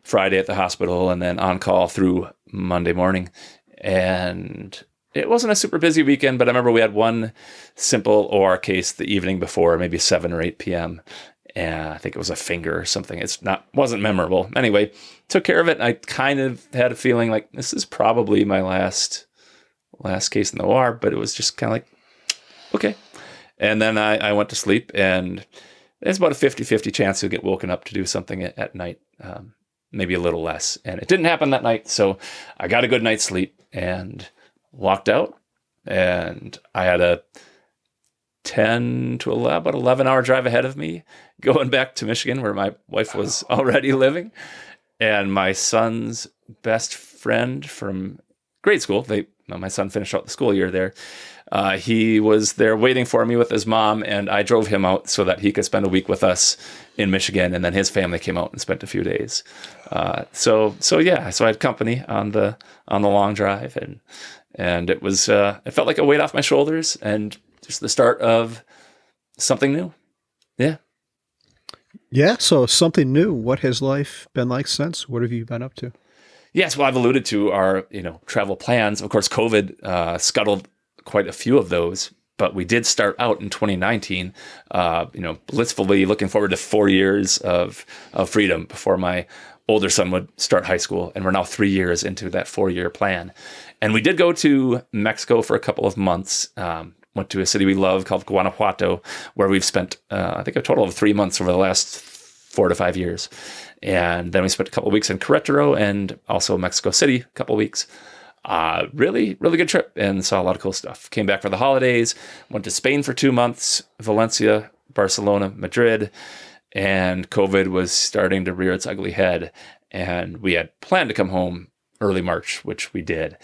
Friday at the hospital, and then on call through Monday morning. And it wasn't a super busy weekend, but I remember we had one simple OR case the evening before, maybe 7 or 8 p.m. And I think it was a finger or something. Wasn't memorable. Anyway, took care of it. And I kind of had a feeling like this is probably my last case in the OR, but it was just kind of like, okay. And then I went to sleep, and there's about a 50-50 chance you'll get woken up to do something at night, maybe a little less. And it didn't happen that night. So I got a good night's sleep and walked out, and I had a 10 to 11, about 11-hour drive ahead of me going back to Michigan, where my wife was already living. And my son's best friend from grade school, my son finished out the school year there. He was there waiting for me with his mom, and I drove him out so that he could spend a week with us in Michigan. And then his family came out and spent a few days. So I had company on the long drive, and it was it felt like a weight off my shoulders and just the start of something new. Yeah. Yeah. So something new. What has life been like since? What have you been up to? Yes, well, I've alluded to our travel plans. Of course, COVID scuttled quite a few of those, but we did start out in 2019, blissfully looking forward to 4 years of freedom before my older son would start high school, and we're now 3 years into that 4-year plan. And we did go to Mexico for a couple of months. Went to a city we love called Guanajuato, where we've spent I think a total of 3 months over the last 4 to 5 years. And then we spent a couple of weeks in Querétaro and also Mexico City, a couple of weeks. Really, really good trip, and saw a lot of cool stuff. Came back for the holidays, went to Spain for 2 months, Valencia, Barcelona, Madrid, and COVID was starting to rear its ugly head. And we had planned to come home early March, which we did.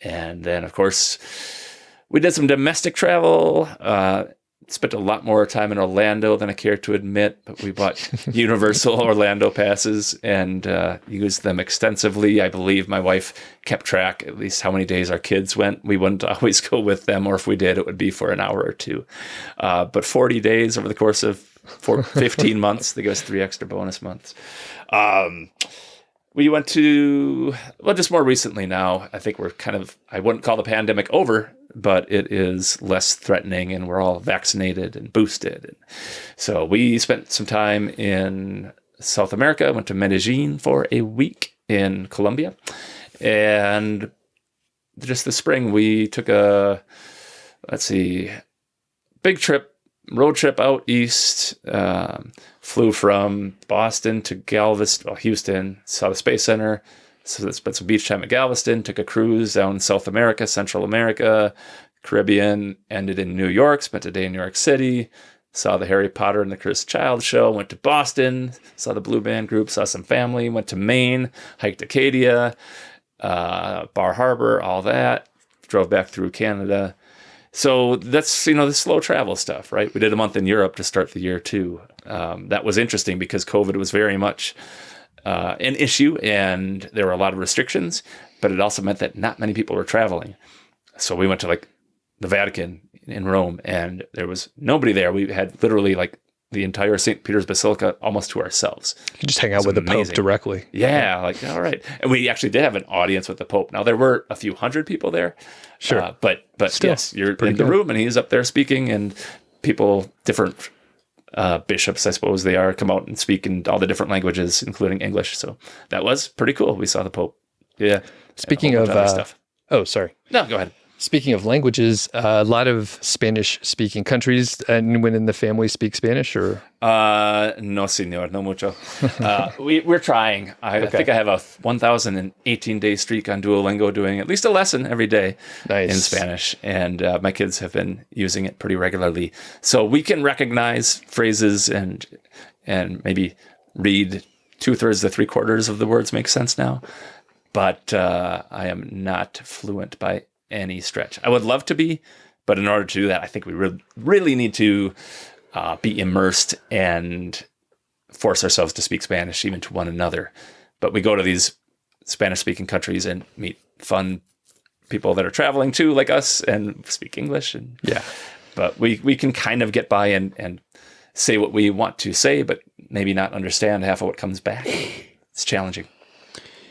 And then, of course, we did some domestic travel, spent a lot more time in Orlando than I care to admit, but we bought Universal Orlando passes and used them extensively. I believe my wife kept track at least how many days our kids went. We wouldn't always go with them, or if we did, it would be for an hour or two. But 40 days over the course of 15 months, they give us 3 extra bonus months. We went to, just more recently now, I think I wouldn't call the pandemic over, but it is less threatening, and we're all vaccinated and boosted. And so we spent some time in South America, went to Medellin for a week in Colombia. And just this spring, we took big trip, road trip out east, flew from Boston to Houston, saw the Space Center, so spent some beach time at Galveston, took a cruise down South America, Central America, Caribbean, ended in New York, spent a day in New York City, saw the Harry Potter and the Cursed Child show, went to Boston, saw the Blue Band Group, saw some family, went to Maine, hiked Acadia, Bar Harbor, all that, drove back through Canada. So that's, the slow travel stuff, right? We did a month in Europe to start the year too. That was interesting because COVID was very much an issue, and there were a lot of restrictions, but it also meant that not many people were traveling. So we went to the Vatican in Rome, and there was nobody there. We had literally the entire St. Peter's Basilica almost to ourselves. You just hang out with the Pope directly. Yeah, all right. And we actually did have an audience with the Pope. Now, there were a few hundred people there. Sure. But still, yes, you're in the room, and he's up there speaking, and people, different bishops, I suppose they are, come out and speak in all the different languages, including English. So that was pretty cool. We saw the Pope. Yeah. Speaking of stuff. Oh, sorry. No, go ahead. Speaking of languages, a lot of Spanish-speaking countries. Anyone in the family speak Spanish, or? No, señor, no mucho. We're trying. I think I have a 1,018-day streak on Duolingo doing at least a lesson every day Nice. in Spanish. And my kids have been using it pretty regularly. So we can recognize phrases and maybe read 2/3 to 3/4 of the words make sense now. But I am not fluent by any stretch. I would love to be, but in order to do that, I think we really need to be immersed and force ourselves to speak Spanish even to one another. But we go to these Spanish-speaking countries and meet fun people that are traveling too, like us, and speak English. And Yeah. but we can kind of get by and say what we want to say, but maybe not understand half of what comes back. It's challenging.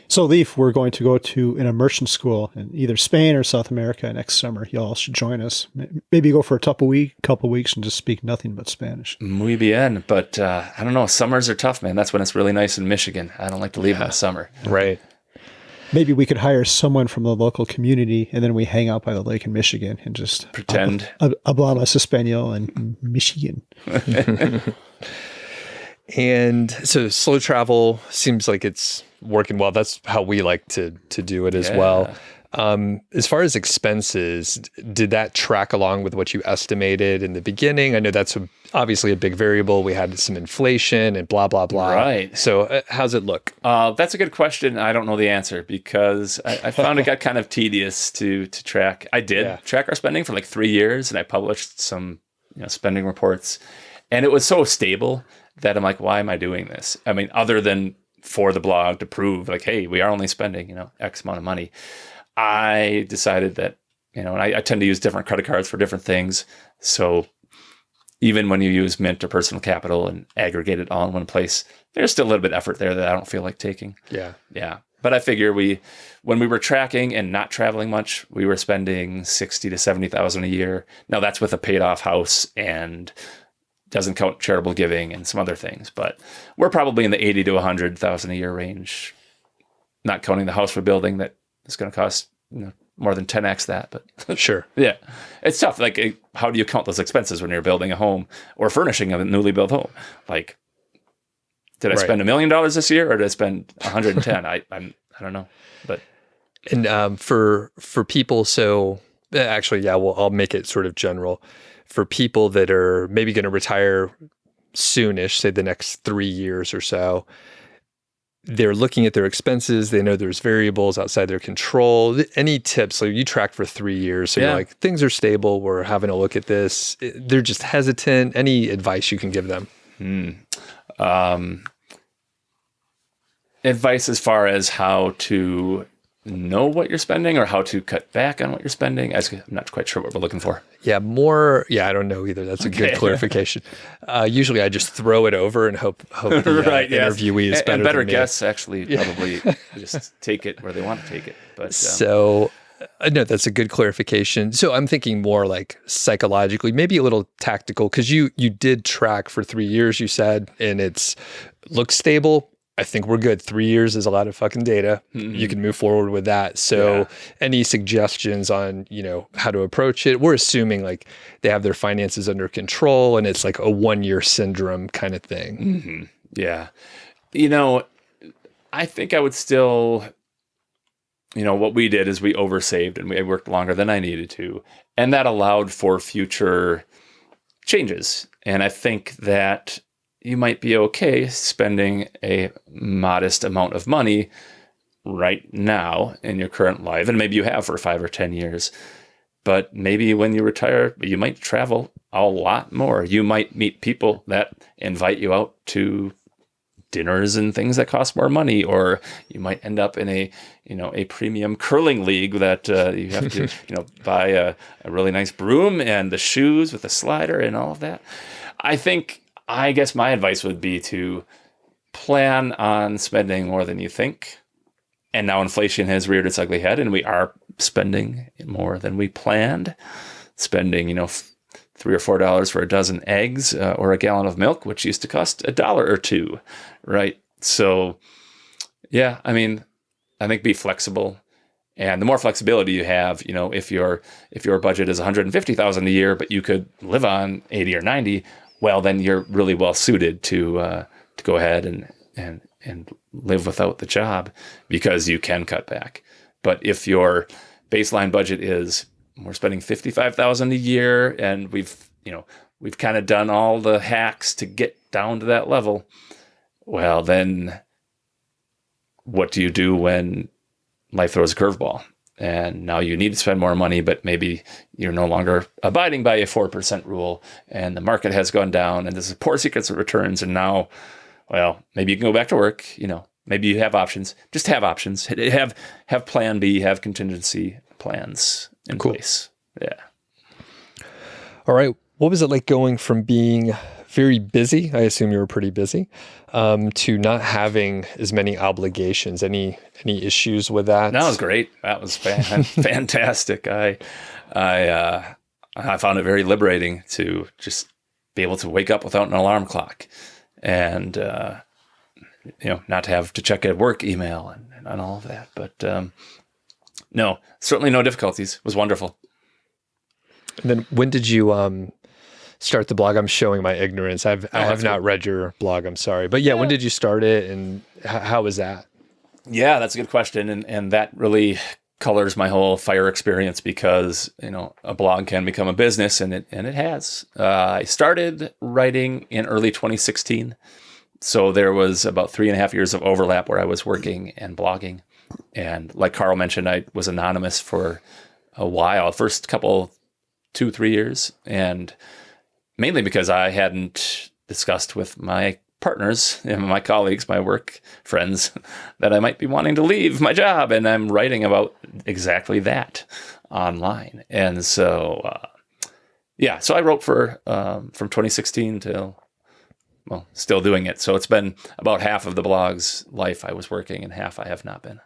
So, Leif, we're going to go to an immersion school in either Spain or South America next summer. Y'all should join us. Maybe go for a couple weeks and just speak nothing but Spanish. Muy bien. But I don't know. Summers are tough, man. That's when it's really nice in Michigan. I don't like to leave in the summer. Right. Maybe we could hire someone from the local community, and then we hang out by the lake in Michigan and just Pretend. Hablamos español in Michigan. And so slow travel seems like it's working well. That's how we like to do it as well. As far as expenses, did that track along with what you estimated in the beginning? I know that's obviously a big variable. We had some inflation and blah, blah, blah. Right. So how's it look? That's a good question. I don't know the answer because I found it got kind of tedious to track. I did track our spending for like 3 years, and I published some spending reports, and it was so stable that I'm like, why am I doing this? I mean, other than for the blog to prove like, hey, we are only spending, X amount of money. I decided that, and I tend to use different credit cards for different things. So even when you use Mint or Personal Capital and aggregate it all in one place, there's still a little bit of effort there that I don't feel like taking. Yeah. Yeah. But I figure when we were tracking and not traveling much, we were spending $60,000 to $70,000 a year. Now that's with a paid off house and doesn't count charitable giving and some other things, but we're probably in the $80,000 to $100,000 a year range, not counting the house we're building that is going to cost more than 10x that. But Sure. Yeah, it's tough. Like, how do you count those expenses when you're building a home or furnishing a newly built home? Like, did I spend $1 million this year, or did I spend 110? I don't know. But and for people, so actually, I'll make it sort of general. For people that are maybe going to retire soonish, say the next 3 years or so, they're looking at their expenses. They know there's variables outside their control. Any tips? Like, you tracked for 3 years, so you're like, things are stable. We're having a look at this. They're just hesitant. Any advice you can give them? Advice as far as how to know what you're spending or how to cut back on what you're spending? I'm not quite sure what we're looking for. I don't know either. That's a good clarification. Usually I just throw it over and hope the interviewee is better and better than me. guests actually probably just take it where they want to take it. But So no, that's a good clarification. So I'm thinking more like psychologically, maybe a little tactical, because you did track for 3 years, you said, and looks stable. I think we're good. 3 years is a lot of fucking data. Mm-hmm. You can move forward with that. So any suggestions on, how to approach it? We're assuming like they have their finances under control and it's like a 1-year syndrome kind of thing. Mm-hmm. Yeah. I think I would still, what we did is we oversaved and we worked longer than I needed to. And that allowed for future changes. And I think that you might be okay spending a modest amount of money right now in your current life. And maybe you have for 5 or 10 years. But maybe when you retire, you might travel a lot more. You might meet people that invite you out to dinners and things that cost more money, or you might end up in a premium curling league that you have to buy a really nice broom and the shoes with a slider and all of that. I guess my advice would be to plan on spending more than you think. And now inflation has reared its ugly head, and we are spending more than we planned. Spending, $3 or $4 for a dozen eggs or a gallon of milk, which used to cost $1 or $2, right? So, I think be flexible And the more flexibility you have, if your budget is 150,000 a year, but you could live on 80 or 90, well, then you're really well suited to go ahead and live without the job because you can cut back. But if your baseline budget is we're spending 55,000 a year, and we've kind of done all the hacks to get down to that level, well, then what do you do when life throws a curveball and now you need to spend more money, but maybe you're no longer abiding by a 4% rule and the market has gone down and this is poor sequence of returns, and now, well, maybe you can go back to work. Maybe you have options. Just have options. Have plan B, have contingency plans in place. Yeah. All right. What was it like going from being very busy, I assume you were pretty busy, to not having as many obligations? Any issues with that? No, it was great. That was fantastic. I found it very liberating to just be able to wake up without an alarm clock, and not to have to check a work email and all of that. But no, certainly no difficulties. It was wonderful. And then when did you start the blog? I'm showing my ignorance. I have not read your blog. I'm sorry. But yeah, when did you start it, and how was that? Yeah, that's a good question. And that really colors my whole fire experience because, a blog can become a business, and it has. I started writing in early 2016. So there was about 3.5 years of overlap where I was working and blogging. And like Carl mentioned, I was anonymous for a while, first couple 2-3 years, and mainly because I hadn't discussed with my partners and my colleagues, my work friends, that I might be wanting to leave my job, and I'm writing about exactly that online. And so, so I wrote for from 2016 till, still doing it. So it's been about half of the blog's life I was working, and half I have not been.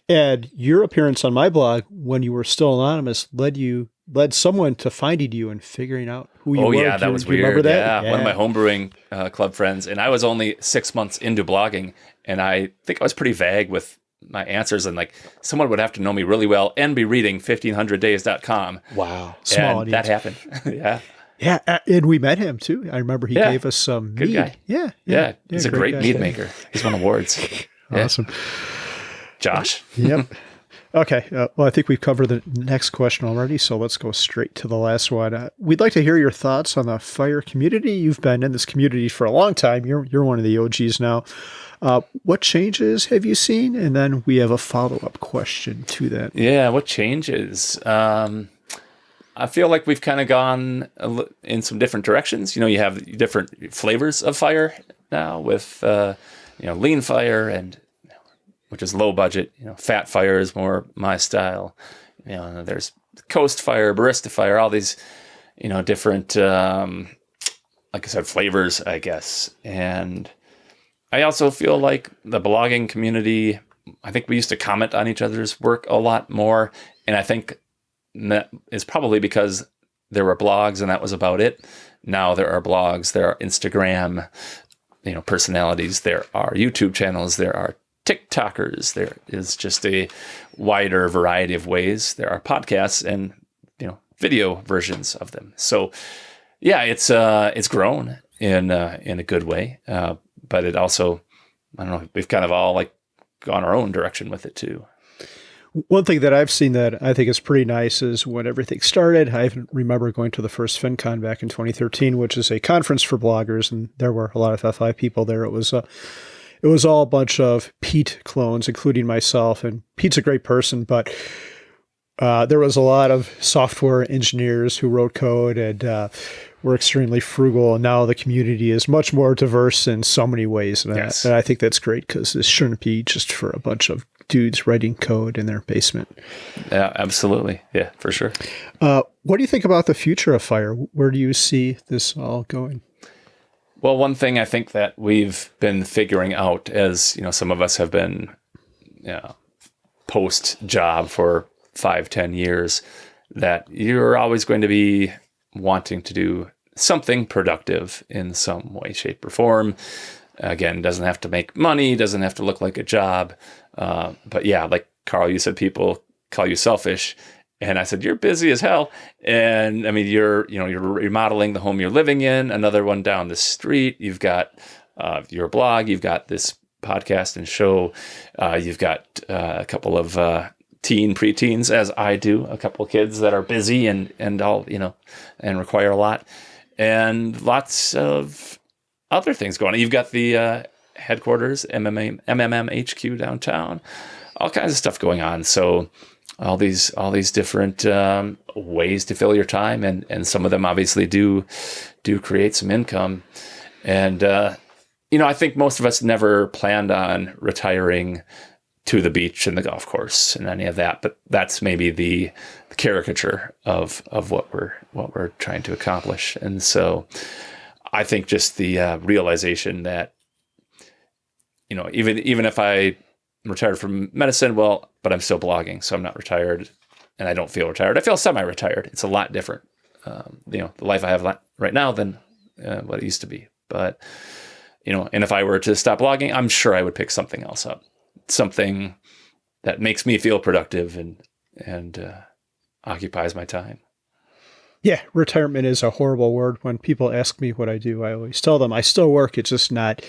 And your appearance on my blog when you were still anonymous led someone to finding you and figuring out who you were. Oh, yeah, that was weird. Remember that? Yeah, one of my homebrewing club friends, and I was only 6 months into blogging, and I think I was pretty vague with my answers, and someone would have to know me really well and be reading 1500days.com. Wow. Small audience. That happened. Yeah. Yeah, and we met him too. I remember he gave us some good mead. Guy. Yeah. He's a great mead maker. He's won awards. Awesome. Josh. Yep. Okay. Well, I think we've covered the next question already, so let's go straight to the last one. We'd like to hear your thoughts on the fire community. You've been in this community for a long time. You're one of the OGs now. What changes have you seen? And then we have a follow-up question to that. Yeah, what changes? I feel like we've kind of gone in some different directions. You have different flavors of fire now with, lean fire and which is low budget. Fat fire is more my style. There's coast fire, barista fire, all these, different, like I said, flavors, I guess. And I also feel like the blogging community, I think we used to comment on each other's work a lot more. And I think that is probably because there were blogs and that was about it. Now there are blogs, there are Instagram, personalities, there are YouTube channels, there are TikTokers. There is just a wider variety of ways. There are podcasts and video versions of them. So yeah, it's grown in a good way, but it also, I don't know, we've kind of all gone our own direction with it too. One thing that I've seen that I think is pretty nice is when everything started, I remember going to the first FinCon back in 2013, which is a conference for bloggers, and there were a lot of FI people there. It was all a bunch of Pete clones, including myself. And Pete's a great person, but there was a lot of software engineers who wrote code and were extremely frugal. And now the community is much more diverse in so many ways. And, yes. and I think that's great because this shouldn't be just for a bunch of dudes writing code in their basement. Yeah, absolutely. Yeah, for sure. What do you think about the future of fire? Where do you see this all going? Well, one thing I think that we've been figuring out as, some of us have been post-job for 5-10 years, that you're always going to be wanting to do something productive in some way, shape, or form. Again, doesn't have to make money, doesn't have to look like a job. But yeah, Carl, you said people call you selfish. And I said, you're busy as hell. And I mean, you're remodeling the home you're living in, another one down the street. You've got your blog, you've got this podcast and show. You've got a couple of preteens, as I do, a couple of kids that are busy and all, and require a lot, and lots of other things going on. You've got the headquarters, MMM HQ downtown, all kinds of stuff going on. So all these different ways to fill your time, and some of them obviously do create some income. And I think most of us never planned on retiring to the beach and the golf course and any of that, but that's maybe the caricature of what we're trying to accomplish. And so I think just the realization that even if I retired from medicine, well, but I'm still blogging, so I'm not retired, and I don't feel retired. I feel semi-retired. It's a lot different, the life I have right now than what it used to be. But and if I were to stop blogging, I'm sure I would pick something else up, something that makes me feel productive and occupies my time. Yeah, retirement is a horrible word. When people ask me what I do, I always tell them I still work. It's just not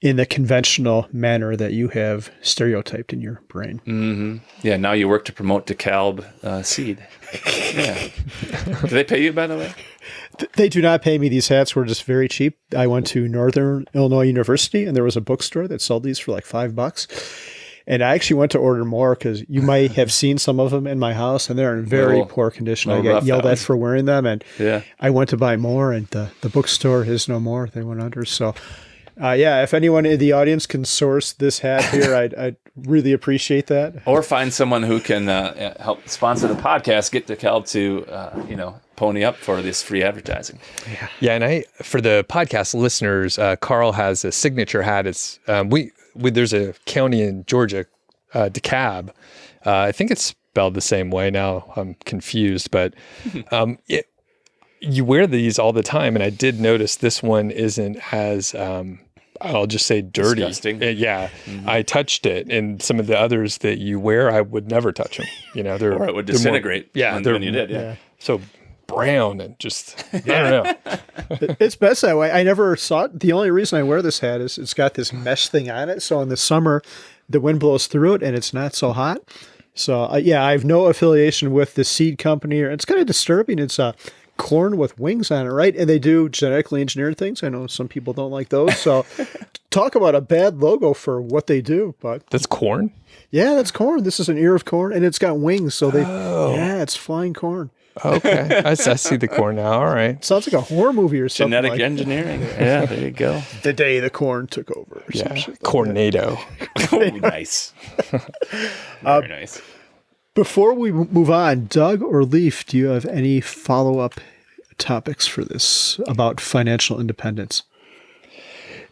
in the conventional manner that you have stereotyped in your brain. Mm-hmm. Yeah, now you work to promote DeKalb seed. Yeah. Do they pay you, by the way? They do not pay me. These hats were just very cheap. I went to Northern Illinois University, and there was a bookstore that sold these for like $5. And I actually went to order more because you might have seen some of them in my house, and they're in very poor condition. I got yelled at for wearing them, and I went to buy more, and the bookstore is no more. They went under. So, if anyone in the audience can source this hat here, I'd really appreciate that. Or find someone who can help sponsor the podcast, get DeKalb to, pony up for this free advertising. Yeah, and for the podcast listeners, Carl has a signature hat. It's there's a county in Georgia, DeKalb. I think it's spelled the same way. Now I'm confused, but you wear these all the time, and I did notice this one isn't as I'll just say dirty. Disgusting. Mm-hmm. I touched it, and some of the others that you wear, I would never touch them. Or it would disintegrate. When you did. Yeah. So brown and just I don't know. It's best that way. I never saw it. The only reason I wear this hat is it's got this mesh thing on it. So in the summer, the wind blows through it and it's not so hot. So I have no affiliation with the seed company. It's kind of disturbing. It's corn with wings on it, right? And they do genetically engineered things. I know some people don't like those. So talk about a bad logo for what they do. But that's corn? Yeah, that's corn. This is an ear of corn, and it's got wings. So it's flying corn. Okay. I see the corn now. All right. Sounds like a horror movie or something. Genetic engineering. Yeah, there you go. The day the corn took over. Cornado. Oh, nice. Very nice. Before we move on, Doug or Leif, do you have any follow-up topics for this about financial independence?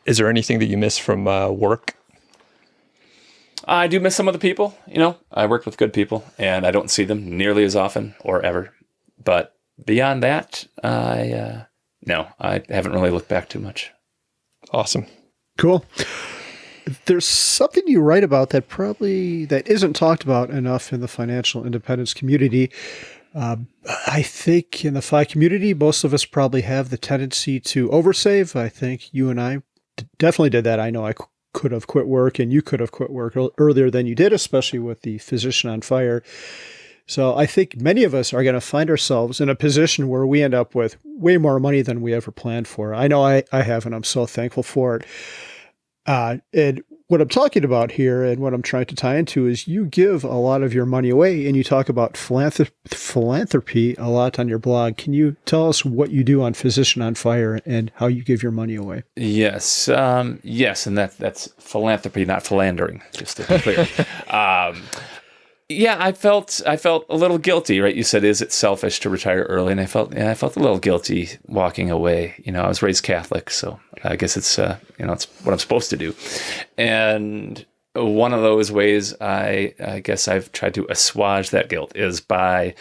Is there anything that you miss from work? I do miss some of the people. I work with good people, and I don't see them nearly as often or ever. But beyond that, I haven't really looked back too much. Awesome. Cool. There's something you write about that isn't talked about enough in the financial independence community. I think in the FI community, most of us probably have the tendency to oversave. I think you and I definitely did that. I know I could have quit work, and you could have quit work earlier than you did, especially with the physician on fire. So I think many of us are going to find ourselves in a position where we end up with way more money than we ever planned for. I know I have, and I'm so thankful for it. And what I'm talking about here and what I'm trying to tie into is you give a lot of your money away, and you talk about philanthropy a lot on your blog. Can you tell us what you do on Physician on Fire and how you give your money away? Yes. And that's philanthropy, not philandering, just to be clear. I felt a little guilty, right? You said, is it selfish to retire early? And I felt a little guilty walking away. I was raised Catholic, so I guess it's what I'm supposed to do. And one of those ways I guess I've tried to assuage that guilt is by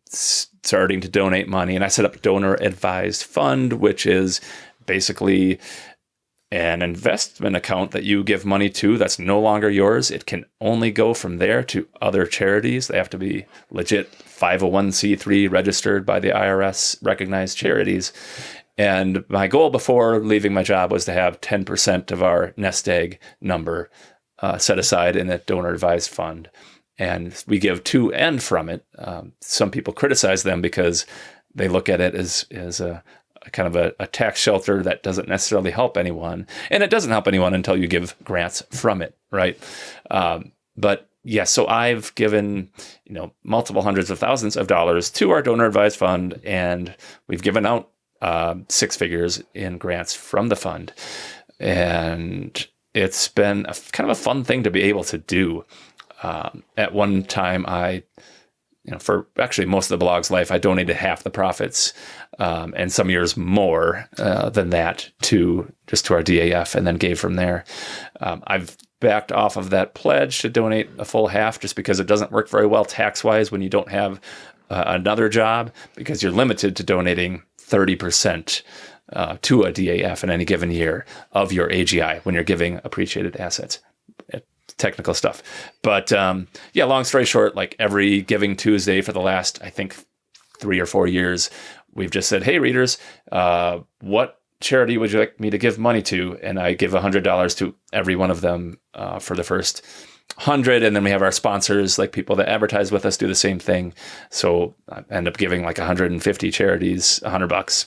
starting to donate money. And I set up a donor advised fund, which is basically An investment account that you give money to that's no longer yours, it can only go from there to other charities. They have to be legit 501c3 registered by the IRS, recognized charities. And my goal before leaving my job was to have 10% of our nest egg number set aside in a donor advised fund. And we give to and from it. Some people criticize them because they look at it as a kind of a tax shelter that doesn't necessarily help anyone. And it doesn't help anyone until you give grants from it, right? But yeah, so I've given, multiple hundreds of thousands of dollars to our donor advised fund, and we've given out 6 figures in grants from the fund. And it's been kind of a fun thing to be able to do. At one time, for actually most of the blog's life, I donated half the profits, and some years more than that to our DAF, and then gave from there. I've backed off of that pledge to donate a full half just because it doesn't work very well tax-wise when you don't have another job, because you're limited to donating 30% to a DAF in any given year of your AGI when you're giving appreciated assets. Technical stuff. But long story short, like every Giving Tuesday for the last, I think, 3 or 4 years, we've just said, hey, readers, what charity would you like me to give money to? And I give $100 to every one of them for the first 100. And then we have our sponsors, like people that advertise with us, do the same thing. So I end up giving like 150 charities $100,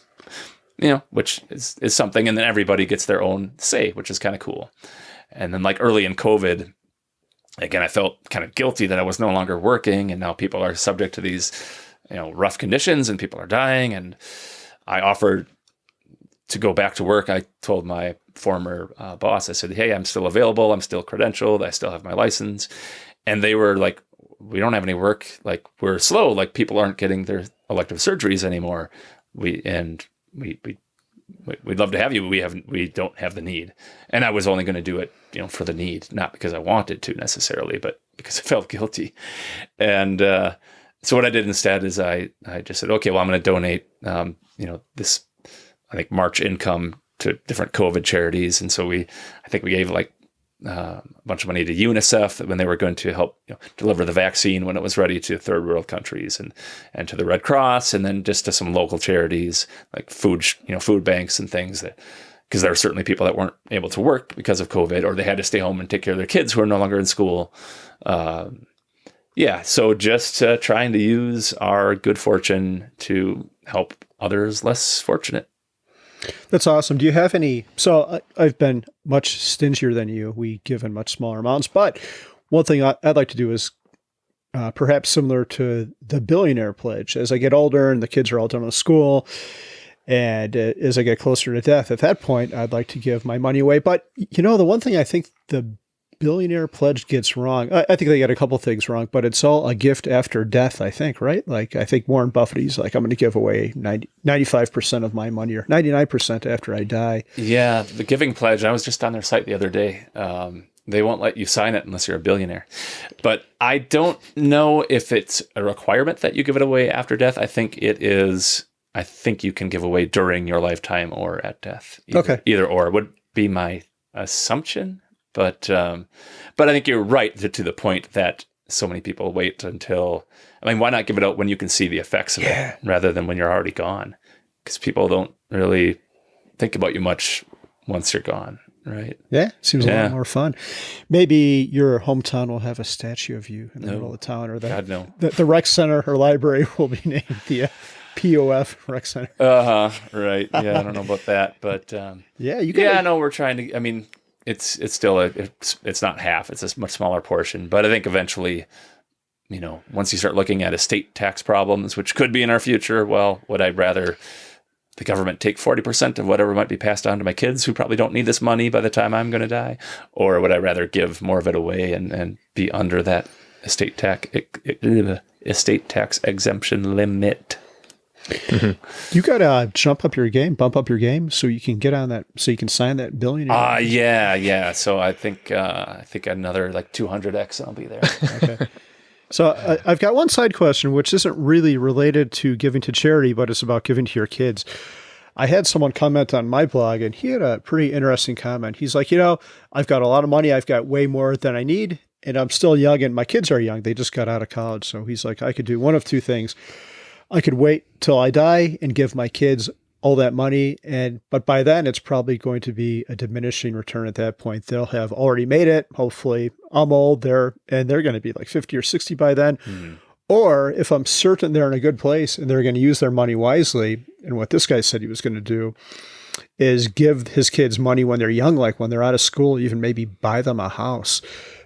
which is something. And then everybody gets their own say, which is kind of cool. And then like early in COVID, again, I felt kind of guilty that I was no longer working, and now people are subject to these, rough conditions, and people are dying. And I offered to go back to work. I told my former boss, I said, hey, I'm still available. I'm still credentialed. I still have my license. And they were like, we don't have any work. Like, we're slow. Like, people aren't getting their elective surgeries anymore. We'd love to have you. We don't have the need. And I was only going to do it, for the need, not because I wanted to necessarily, but because I felt guilty. And so what I did instead is I just said, okay, well, I'm going to donate, this, I think, March income to different COVID charities. And so I think we gave like a bunch of money to UNICEF when they were going to help deliver the vaccine when it was ready to third world countries, and to the Red Cross, and then just to some local charities like food banks and things, that because there are certainly people that weren't able to work because of COVID, or they had to stay home and take care of their kids who are no longer in school. So just trying to use our good fortune to help others less fortunate. That's awesome. Do you have any? So I've been much stingier than you. We give in much smaller amounts. But one thing I'd like to do is perhaps similar to the billionaire pledge. As I get older and the kids are all done with school, and as I get closer to death, at that point, I'd like to give my money away. But, the one thing I think the billionaire pledge gets wrong, I think they get a couple things wrong, but it's all a gift after death, I think, right? Like, I think Warren Buffett, he's like, I'm going to give away 95% of my money, or 99% after I die. Yeah, the Giving Pledge, I was just on their site the other day. They won't let you sign it unless you're a billionaire. But I don't know if it's a requirement that you give it away after death. I think it is. I think you can give away during your lifetime or at death. Either or would be my assumption. But I think you're right to the point that so many people wait until, why not give it out when you can see the effects of it rather than when you're already gone? Because people don't really think about you much once you're gone, right? Yeah, seems a lot more fun. Maybe your hometown will have a statue of you in the middle of the town, or the rec center or library will be named the POF Rec Center. Right. Yeah, I don't know about that, but we're trying to. It's still it's not half. It's a much smaller portion, but I think eventually, once you start looking at estate tax problems, which could be in our future, well, would I rather the government take 40% of whatever might be passed on to my kids who probably don't need this money by the time I'm going to die, or would I rather give more of it away and be under that estate tax exemption limit? You got to bump up your game, so you can get on that, so you can sign that billionaire. Yeah. So I think another like 200x, I'll be there. Okay. So I've got one side question, which isn't really related to giving to charity, but it's about giving to your kids. I had someone comment on my blog, and he had a pretty interesting comment. He's like, I've got a lot of money. I've got way more than I need, and I'm still young, and my kids are young. They just got out of college. So he's like, I could do one of two things. I could wait till I die and give my kids all that money, but by then it's probably going to be a diminishing return at that point. They'll have already made it. Hopefully I'm old they're going to be like 50 or 60 by then. Or if I'm certain they're in a good place and they're going to use their money wisely, and what this guy said he was going to do is give his kids money when they're young, like when they're out of school, even maybe buy them a house,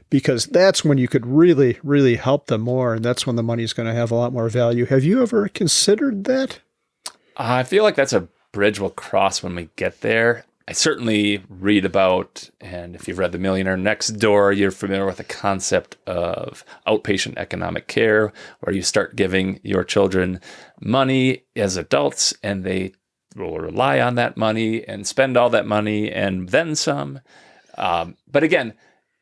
because that's when you could really, really help them more. And that's when the money is going to have a lot more value. Have you ever considered that? I feel like that's a bridge we'll cross when we get there. I certainly read about, and if you've read The Millionaire Next Door, you're familiar with the concept of outpatient economic care, where you start giving your children money as adults, and they will rely on that money and spend all that money and then some. But again,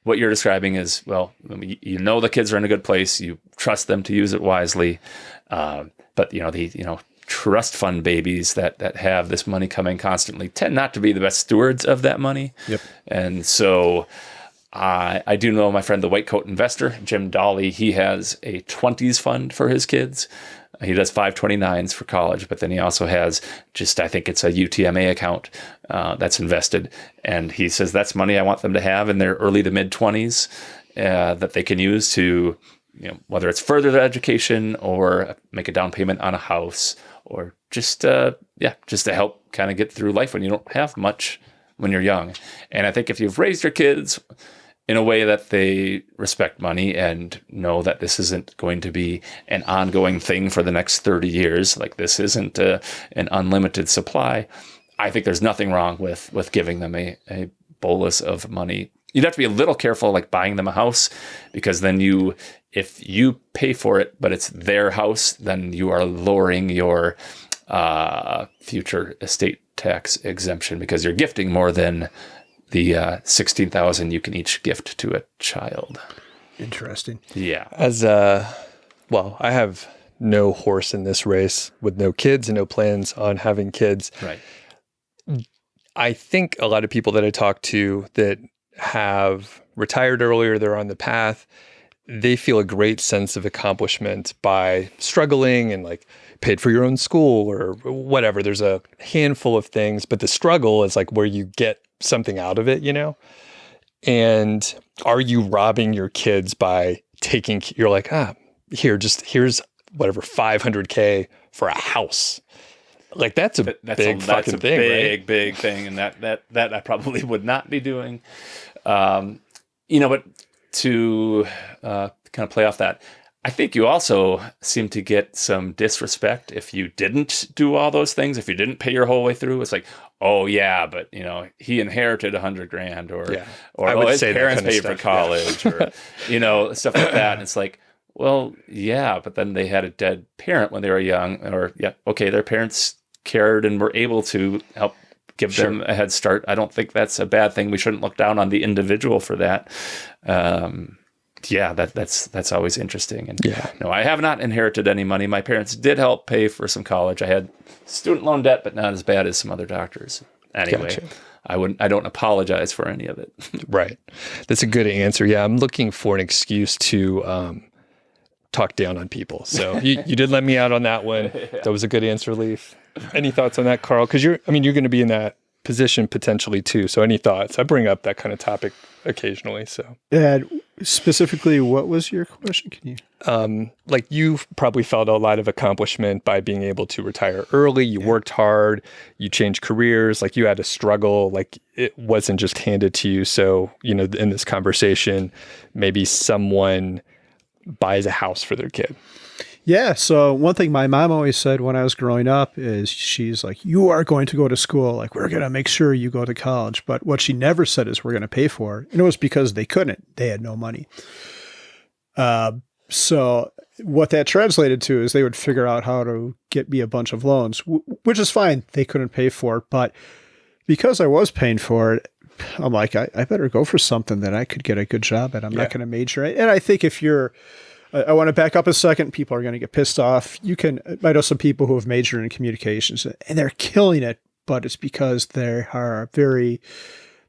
what you're describing is, well, you know the kids are in a good place, you trust them to use it wisely, but trust fund babies that have this money coming constantly tend not to be the best stewards of that money. Yep. And so I do know my friend, the white coat investor, Jim Dolly, he has a 20s fund for his kids. He does 529s for college, but then he also has I think it's a UTMA account that's invested. And he says that's money I want them to have in their early to mid 20s that they can use to, whether it's further their education or make a down payment on a house, or just to help kind of get through life when you don't have much when you're young. And I think if you've raised your kids in a way that they respect money and know that this isn't going to be an ongoing thing for the next 30 years, like this isn't an unlimited supply, I think there's nothing wrong with giving them a bolus of money. You'd have to be a little careful, like buying them a house, because then if you pay for it, but it's their house, then you are lowering your future estate tax exemption, because you're gifting more than the $16,000 you can each gift to a child. Interesting. Yeah. I have no horse in this race with no kids and no plans on having kids. Right. I think a lot of people that I talk to that have retired earlier, they're on the path, they feel a great sense of accomplishment by struggling and like paid for your own school or whatever. There's a handful of things, but the struggle is like where you get something out of it, And are you robbing your kids by you're like, here's whatever, $500K for a house. Like that's a big fucking thing, right? Big thing. And that I probably would not be doing. But to kind of play off that, I think you also seem to get some disrespect if you didn't do all those things. If you didn't pay your whole way through, it's like, oh yeah, but he inherited $100,000, or his parents paid for college, or stuff like that. And it's like, well, yeah, but then they had a dead parent when they were young, or their parents cared and were able to help give them a head start. I don't think that's a bad thing. We shouldn't look down on the individual for that. That's always interesting. And no, I have not inherited any money. My parents did help pay for some college. I had student loan debt, but not as bad as some other doctors. Anyway, gotcha. I don't apologize for any of it. Right. That's a good answer. Yeah, I'm looking for an excuse to talk down on people. So you did let me out on that one. Yeah. That was a good answer, Leif. Any thoughts on that, Carl? Because you're going to be in that position potentially too. So any thoughts? I bring up that kind of topic occasionally. So specifically, what was your question? Can you? Like you've probably felt a lot of accomplishment by being able to retire early. You worked hard. You changed careers. Like you had a struggle. Like it wasn't just handed to you. So in this conversation, maybe someone buys a house for their kid. Yeah. So one thing my mom always said when I was growing up is she's like, you are going to go to school. Like, we're going to make sure you go to college. But what she never said is we're going to pay for it. And it was because they couldn't. They had no money. So what that translated to is they would figure out how to get me a bunch of loans, which is fine. They couldn't pay for it. But because I was paying for it, I'm like, I better go for something that I could get a good job at. I'm not going to major in. And I think if I want to back up a second. People are going to get pissed off. I know some people who have majored in communications and they're killing it, but it's because they are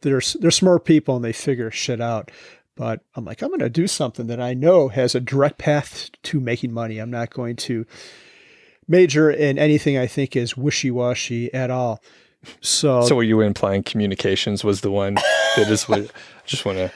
they're smart people and they figure shit out. But I'm like, I'm going to do something that I know has a direct path to making money. I'm not going to major in anything I think is wishy-washy at all. So were you implying communications was the one that is what? Just want to.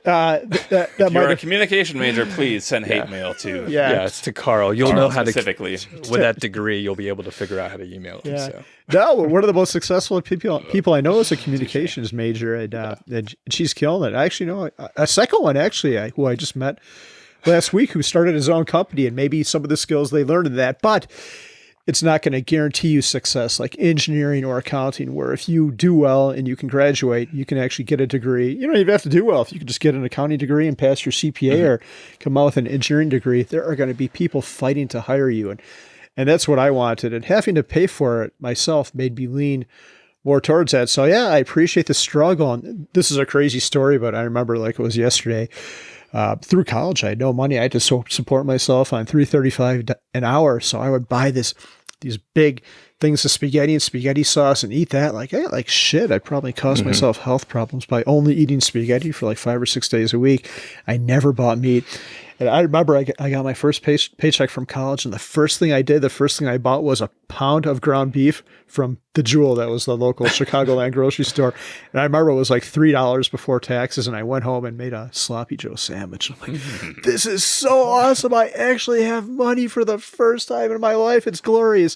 If you're a communication major, please send hate mail to. Yeah, it's to Carl. You'll know how specifically. With that degree, you'll be able to figure out how to email him. Yeah. So. No, one of the most successful people I know is a communications major, and she's killing it. I actually know a second one, who I just met last week, who started his own company, and maybe some of the skills they learned in that, but it's not going to guarantee you success like engineering or accounting, where if you do well and you can graduate, you can actually get a degree. You don't even have to do well. If you can just get an accounting degree and pass your CPA or come out with an engineering degree, there are going to be people fighting to hire you. And that's what I wanted. And having to pay for it myself made me lean more towards that. So yeah, I appreciate the struggle. And this is a crazy story, but I remember like it was yesterday. Through college, I had no money. I had to support myself on $3.35 an hour. So I would buy these big things of spaghetti and spaghetti sauce and eat that like shit. I probably caused myself health problems by only eating spaghetti for like 5 or 6 days a week. I never bought meat. And I remember I got my first paycheck from college, and the first thing I bought was a pound of ground beef from the Jewel. That was the local Chicagoland grocery store. And I remember it was like $3 before taxes, and I went home and made a sloppy Joe sandwich. I'm like, this is so awesome. I actually have money for the first time in my life. It's glorious.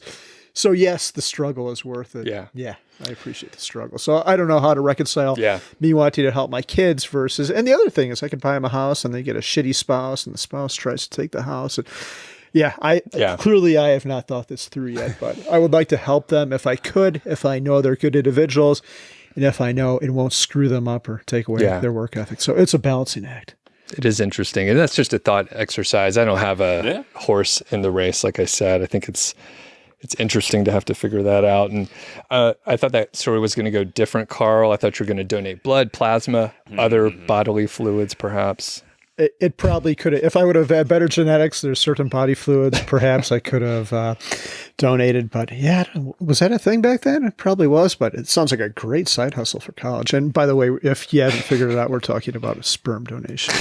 So yes, the struggle is worth it. Yeah, I appreciate the struggle. So I don't know how to reconcile me wanting to help my kids versus, and the other thing is I could buy them a house and they get a shitty spouse and the spouse tries to take the house. And clearly I have not thought this through yet, but I would like to help them if I could, if I know they're good individuals, and if I know it won't screw them up or take away their work ethic. So it's a balancing act. It is interesting. And that's just a thought exercise. I don't have a horse in the race. Like I said, I think it's interesting to have to figure that out. And I thought that story was going to go different, Carl. I thought you were going to donate blood, plasma, other bodily fluids, perhaps. It probably could have. If I would have had better genetics, there's certain body fluids perhaps I could have donated. But yeah, was that a thing back then? It probably was, but it sounds like a great side hustle for college. And by the way, if you haven't figured it out, we're talking about a sperm donation.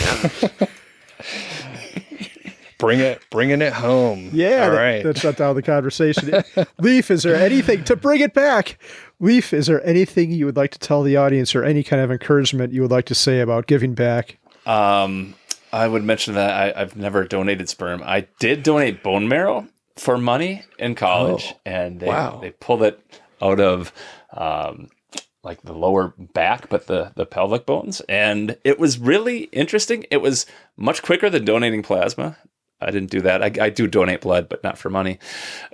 Bringing it home. Yeah, all right. That shut down the conversation. Leif, is there anything to bring it back? Leif, is there anything you would like to tell the audience or any kind of encouragement you would like to say about giving back? I would mention that I've never donated sperm. I did donate bone marrow for money in college, and they pulled it out of like the lower back, but the pelvic bones, and it was really interesting. It was much quicker than donating plasma. I didn't do that. I do donate blood, but not for money.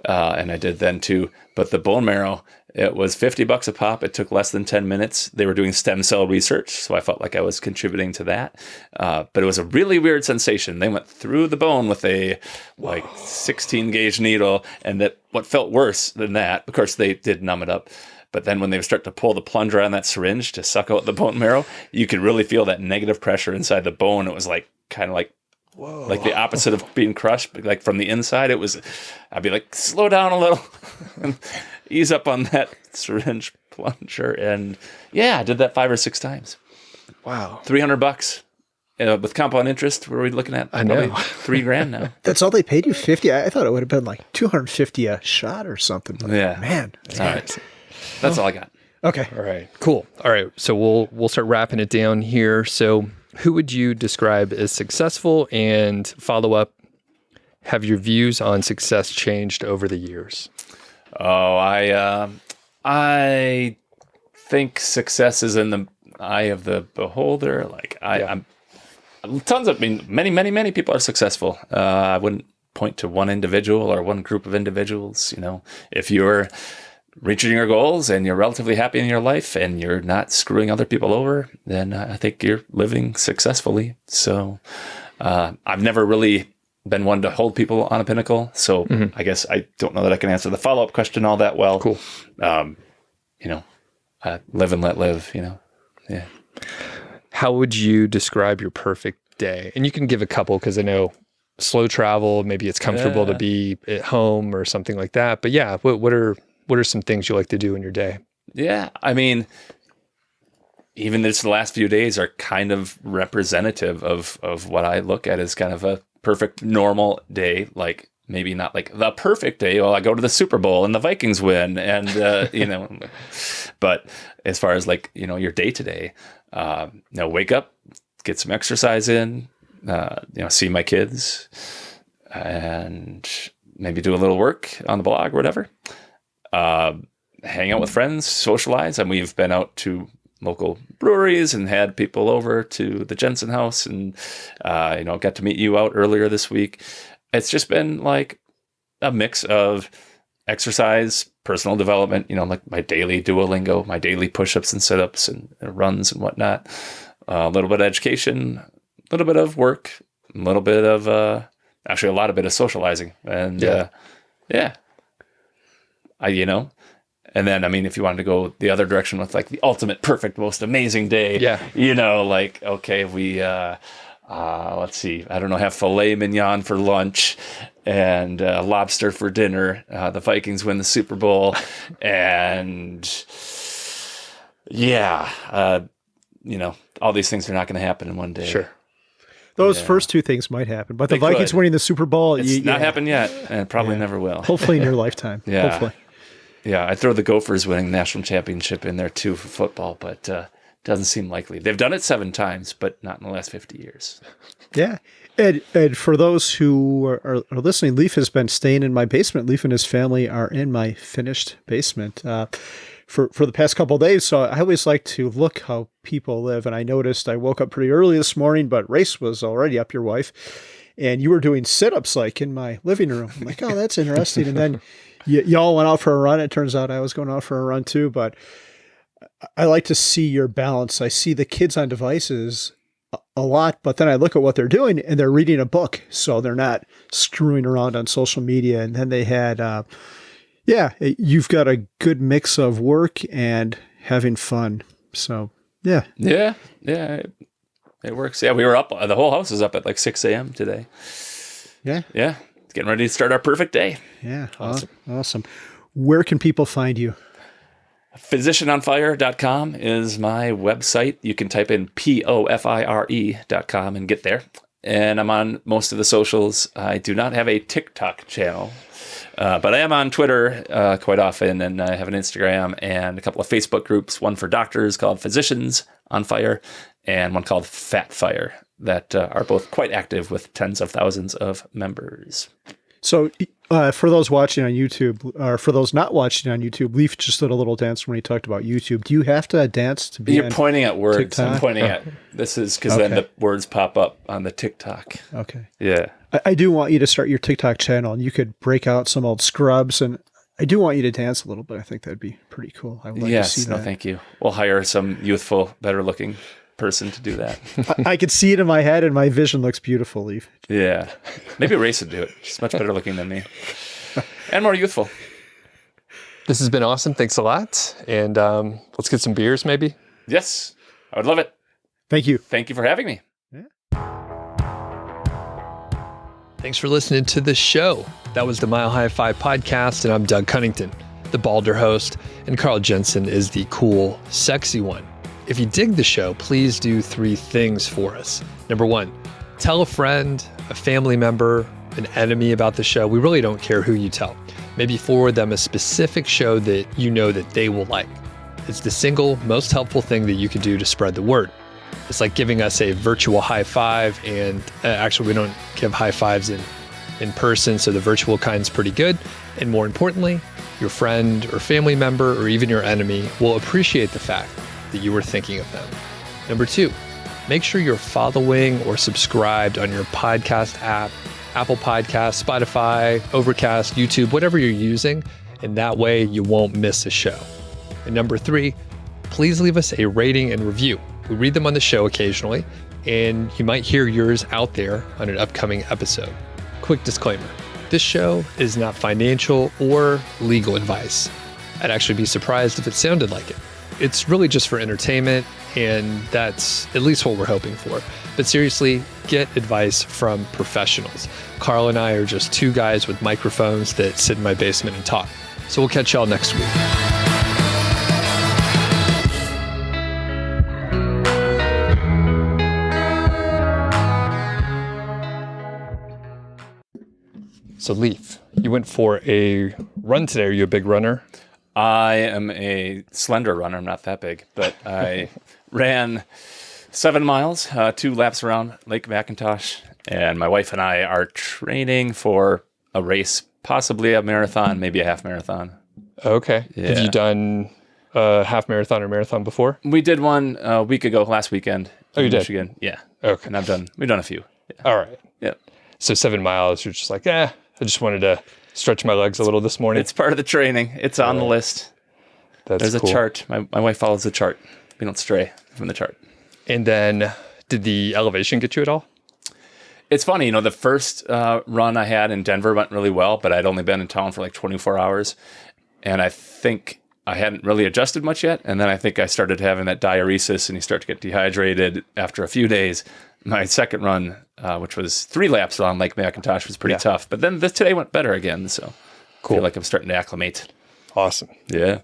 And I did then too. But the bone marrow, it was $50 a pop. It took less than 10 minutes. They were doing stem cell research, so I felt like I was contributing to that. But it was a really weird sensation. They went through the bone with a 16 gauge needle, and that what felt worse than that, of course, they did numb it up. But then when they start to pull the plunger on that syringe to suck out the bone marrow, you could really feel that negative pressure inside the bone. It was like kind of like, whoa, like the opposite of being crushed, but like from the inside, it was, I'd be like, slow down a little, ease up on that syringe plunger. And yeah, I did that 5 or 6 times. Wow. $300 with compound interest. What are we looking at? I know. $3,000 now. That's all they paid you? 50? I thought it would have been like $250 a shot or something. But yeah. Man. All right. That's all I got. Okay. All right. Cool. All right. So we'll start wrapping it down here. So who would you describe as successful, and follow up, have your views on success changed over the years? Oh, I think success is in the eye of the beholder. Like I'm many people are successful. I wouldn't point to one individual or one group of individuals. You know, if you're reaching your goals and you're relatively happy in your life and you're not screwing other people over, then I think you're living successfully. So I've never really been one to hold people on a pinnacle. So I guess I don't know that I can answer the follow-up question all that well. Cool. Live and let live, Yeah. How would you describe your perfect day? And you can give a couple, because I know slow travel, maybe it's comfortable to be at home or something like that. But yeah, what are What are some things you like to do in your day? Yeah. I mean, even this the last few days are kind of representative of what I look at as kind of a perfect normal day. Like maybe not like the perfect day. Well, I go to the Super Bowl and the Vikings win, and but as far as like your day to day, wake up, get some exercise in, see my kids, and maybe do a little work on the blog or whatever. Hang out with friends, socialize, and we've been out to local breweries and had people over to the Jensen house, and got to meet you out earlier this week. It's just been like a mix of exercise, personal development, like my daily Duolingo, my daily push-ups and sit-ups and runs and whatnot, a little bit of education, a little bit of work, a little bit of actually a lot of bit of socializing, and And then, I mean, if you wanted to go the other direction with like the ultimate, perfect, most amazing day, okay, we, let's see, I don't know, have filet mignon for lunch and lobster for dinner. The Vikings win the Super Bowl. And all these things are not going to happen in one day. Sure. Those first two things might happen, but the Vikings winning the Super Bowl, it's not happened yet, and it probably never will. Hopefully in your lifetime. Yeah. Hopefully. Yeah, I throw the Gophers winning national championship in there too for football, but doesn't seem likely. They've done it 7 times, but not in the last 50 years. Yeah. And for those who are listening, Leif has been staying in my basement. Leif and his family are in my finished basement for the past couple of days. So I always like to look how people live. And I noticed I woke up pretty early this morning, but Race was already up, your wife, and you were doing sit-ups like in my living room. I'm like, oh, that's interesting. And then y'all went out for a run. It turns out I was going out for a run too, but I like to see your balance. I see the kids on devices a lot, but then I look at what they're doing and they're reading a book. So they're not screwing around on social media. And then they had, you've got a good mix of work and having fun. So, yeah. Yeah. Yeah. It works. Yeah. We were up, the whole house is up at like 6 a.m. today. Yeah. Yeah. Getting ready to start our perfect day. Yeah. Awesome. Where can people find you? Physicianonfire.com is my website. You can type in POFIRE.com and get there. And I'm on most of the socials. I do not have a TikTok channel, but I am on Twitter quite often, and I have an Instagram and a couple of Facebook groups, one for doctors called Physicians on Fire and one called Fat Fire, that are both quite active with tens of thousands of members. So for those watching on YouTube, or for those not watching on YouTube, Leif just did a little dance when he talked about YouTube. Do you have to dance to be You're pointing at words. TikTok? I'm pointing at, this is because then the words pop up on the TikTok. Okay. Yeah. I do want you to start your TikTok channel, and you could break out some old scrubs, and I do want you to dance a little bit. I think that'd be pretty cool. I would like to see that. No, thank you. We'll hire some youthful, better looking person to do that. I could see it in my head, and my vision looks beautiful, Leif. Yeah. Maybe Race would do it. She's much better looking than me. And more youthful. This has been awesome. Thanks a lot. And let's get some beers maybe. Yes. I would love it. Thank you. Thank you for having me. Thanks for listening to the show. That was the Mile High 5 podcast, and I'm Doug Cunnington, the balder host, and Carl Jensen is the cool, sexy one. If you dig the show, please do 3 things for us. Number 1, tell a friend, a family member, an enemy about the show. We really don't care who you tell. Maybe forward them a specific show that you know that they will like. It's the single most helpful thing that you can do to spread the word. It's like giving us a virtual high five, and actually we don't give high fives in person, so the virtual kind's pretty good. And more importantly, your friend or family member or even your enemy will appreciate the fact that you were thinking of them. Number 2, make sure you're following or subscribed on your podcast app, Apple Podcasts, Spotify, Overcast, YouTube, whatever you're using, and that way you won't miss a show. And number 3, please leave us a rating and review. We read them on the show occasionally, and you might hear yours out there on an upcoming episode. Quick disclaimer, this show is not financial or legal advice. I'd actually be surprised if it sounded like it. it's really just for entertainment, and that's at least what we're hoping for. But seriously, get advice from professionals. Carl and I are just two guys with microphones that sit in my basement and talk. So we'll catch y'all next week. So Leif, you went for a run today. Are you a big runner? I am a slender runner. I'm not that big, but I ran 7 miles, 2 laps around Lake McIntosh, and my wife and I are training for a race, possibly a marathon, maybe a half marathon. Okay. Yeah. Have you done a half marathon or marathon before? We did one a week ago, last weekend. Oh, you did? Michigan. Yeah. Okay. And we've done a few. Yeah. All right. Yeah. So 7 miles, you're just like, I just wanted to stretch my legs a little this morning. It's part of the training. It's on the list. That's There's cool. a chart. My wife follows the chart. We don't stray from the chart. And then did the elevation get you at all? It's funny, the first run I had in Denver went really well, but I'd only been in town for like 24 hours. And I think I hadn't really adjusted much yet. And then I think I started having that diuresis, and you start to get dehydrated after a few days. My second run, which was 3 laps around Lake McIntosh, was pretty tough. But then today went better again. So Cool. I feel like I'm starting to acclimate. Awesome. Yeah.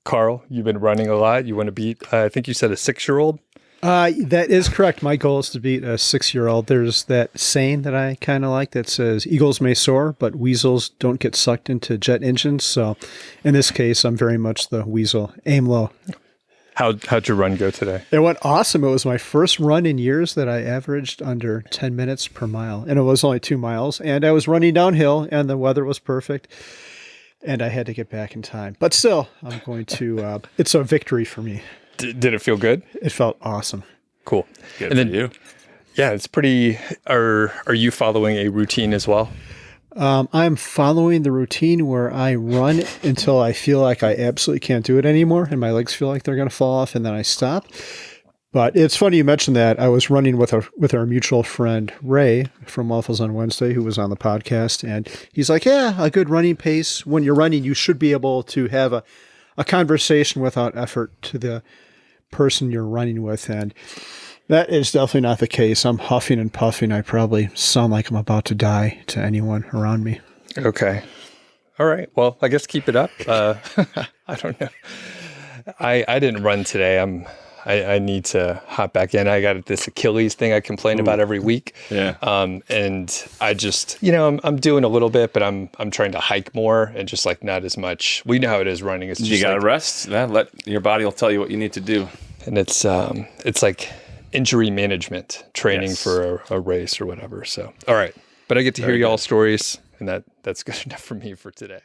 Carl, you've been running a lot. You want to beat, I think you said a 6-year-old? That is correct. My goal is to beat a 6-year-old. There's that saying that I kind of like that says, eagles may soar, but weasels don't get sucked into jet engines. So in this case, I'm very much the weasel. Aim low. How'd your run go today? It went awesome. It was my first run in years that I averaged under 10 minutes per mile. And it was only 2 miles. And I was running downhill, and the weather was perfect. And I had to get back in time. But still, I'm going to, it's a victory for me. Did it feel good? It felt awesome. Cool. Good And for then, you. yeah, it's pretty, are you following a routine as well? I'm following the routine where I run until I feel like I absolutely can't do it anymore, and my legs feel like they're going to fall off, and then I stop. But it's funny you mentioned that. I was running with our mutual friend Ray from Waffles on Wednesday, who was on the podcast, and he's like, "Yeah, a good running pace. When you're running, you should be able to have a conversation without effort to the person you're running with." And that is definitely not the case. I'm huffing and puffing. I probably sound like I'm about to die to anyone around me. Okay. All right. Well, I guess keep it up. I don't know. I didn't run today. I need to hop back in. I got this Achilles thing I complain about every week. Yeah. And I just, I'm doing a little bit, but I'm trying to hike more and just like not as much. We know how it is running. It's just You got to like, rest. Let your body will tell you what you need to do. and it's like injury management training Yes. for a race or whatever. So, all right. But I get to hear y'all's stories, and that's good enough for me for today.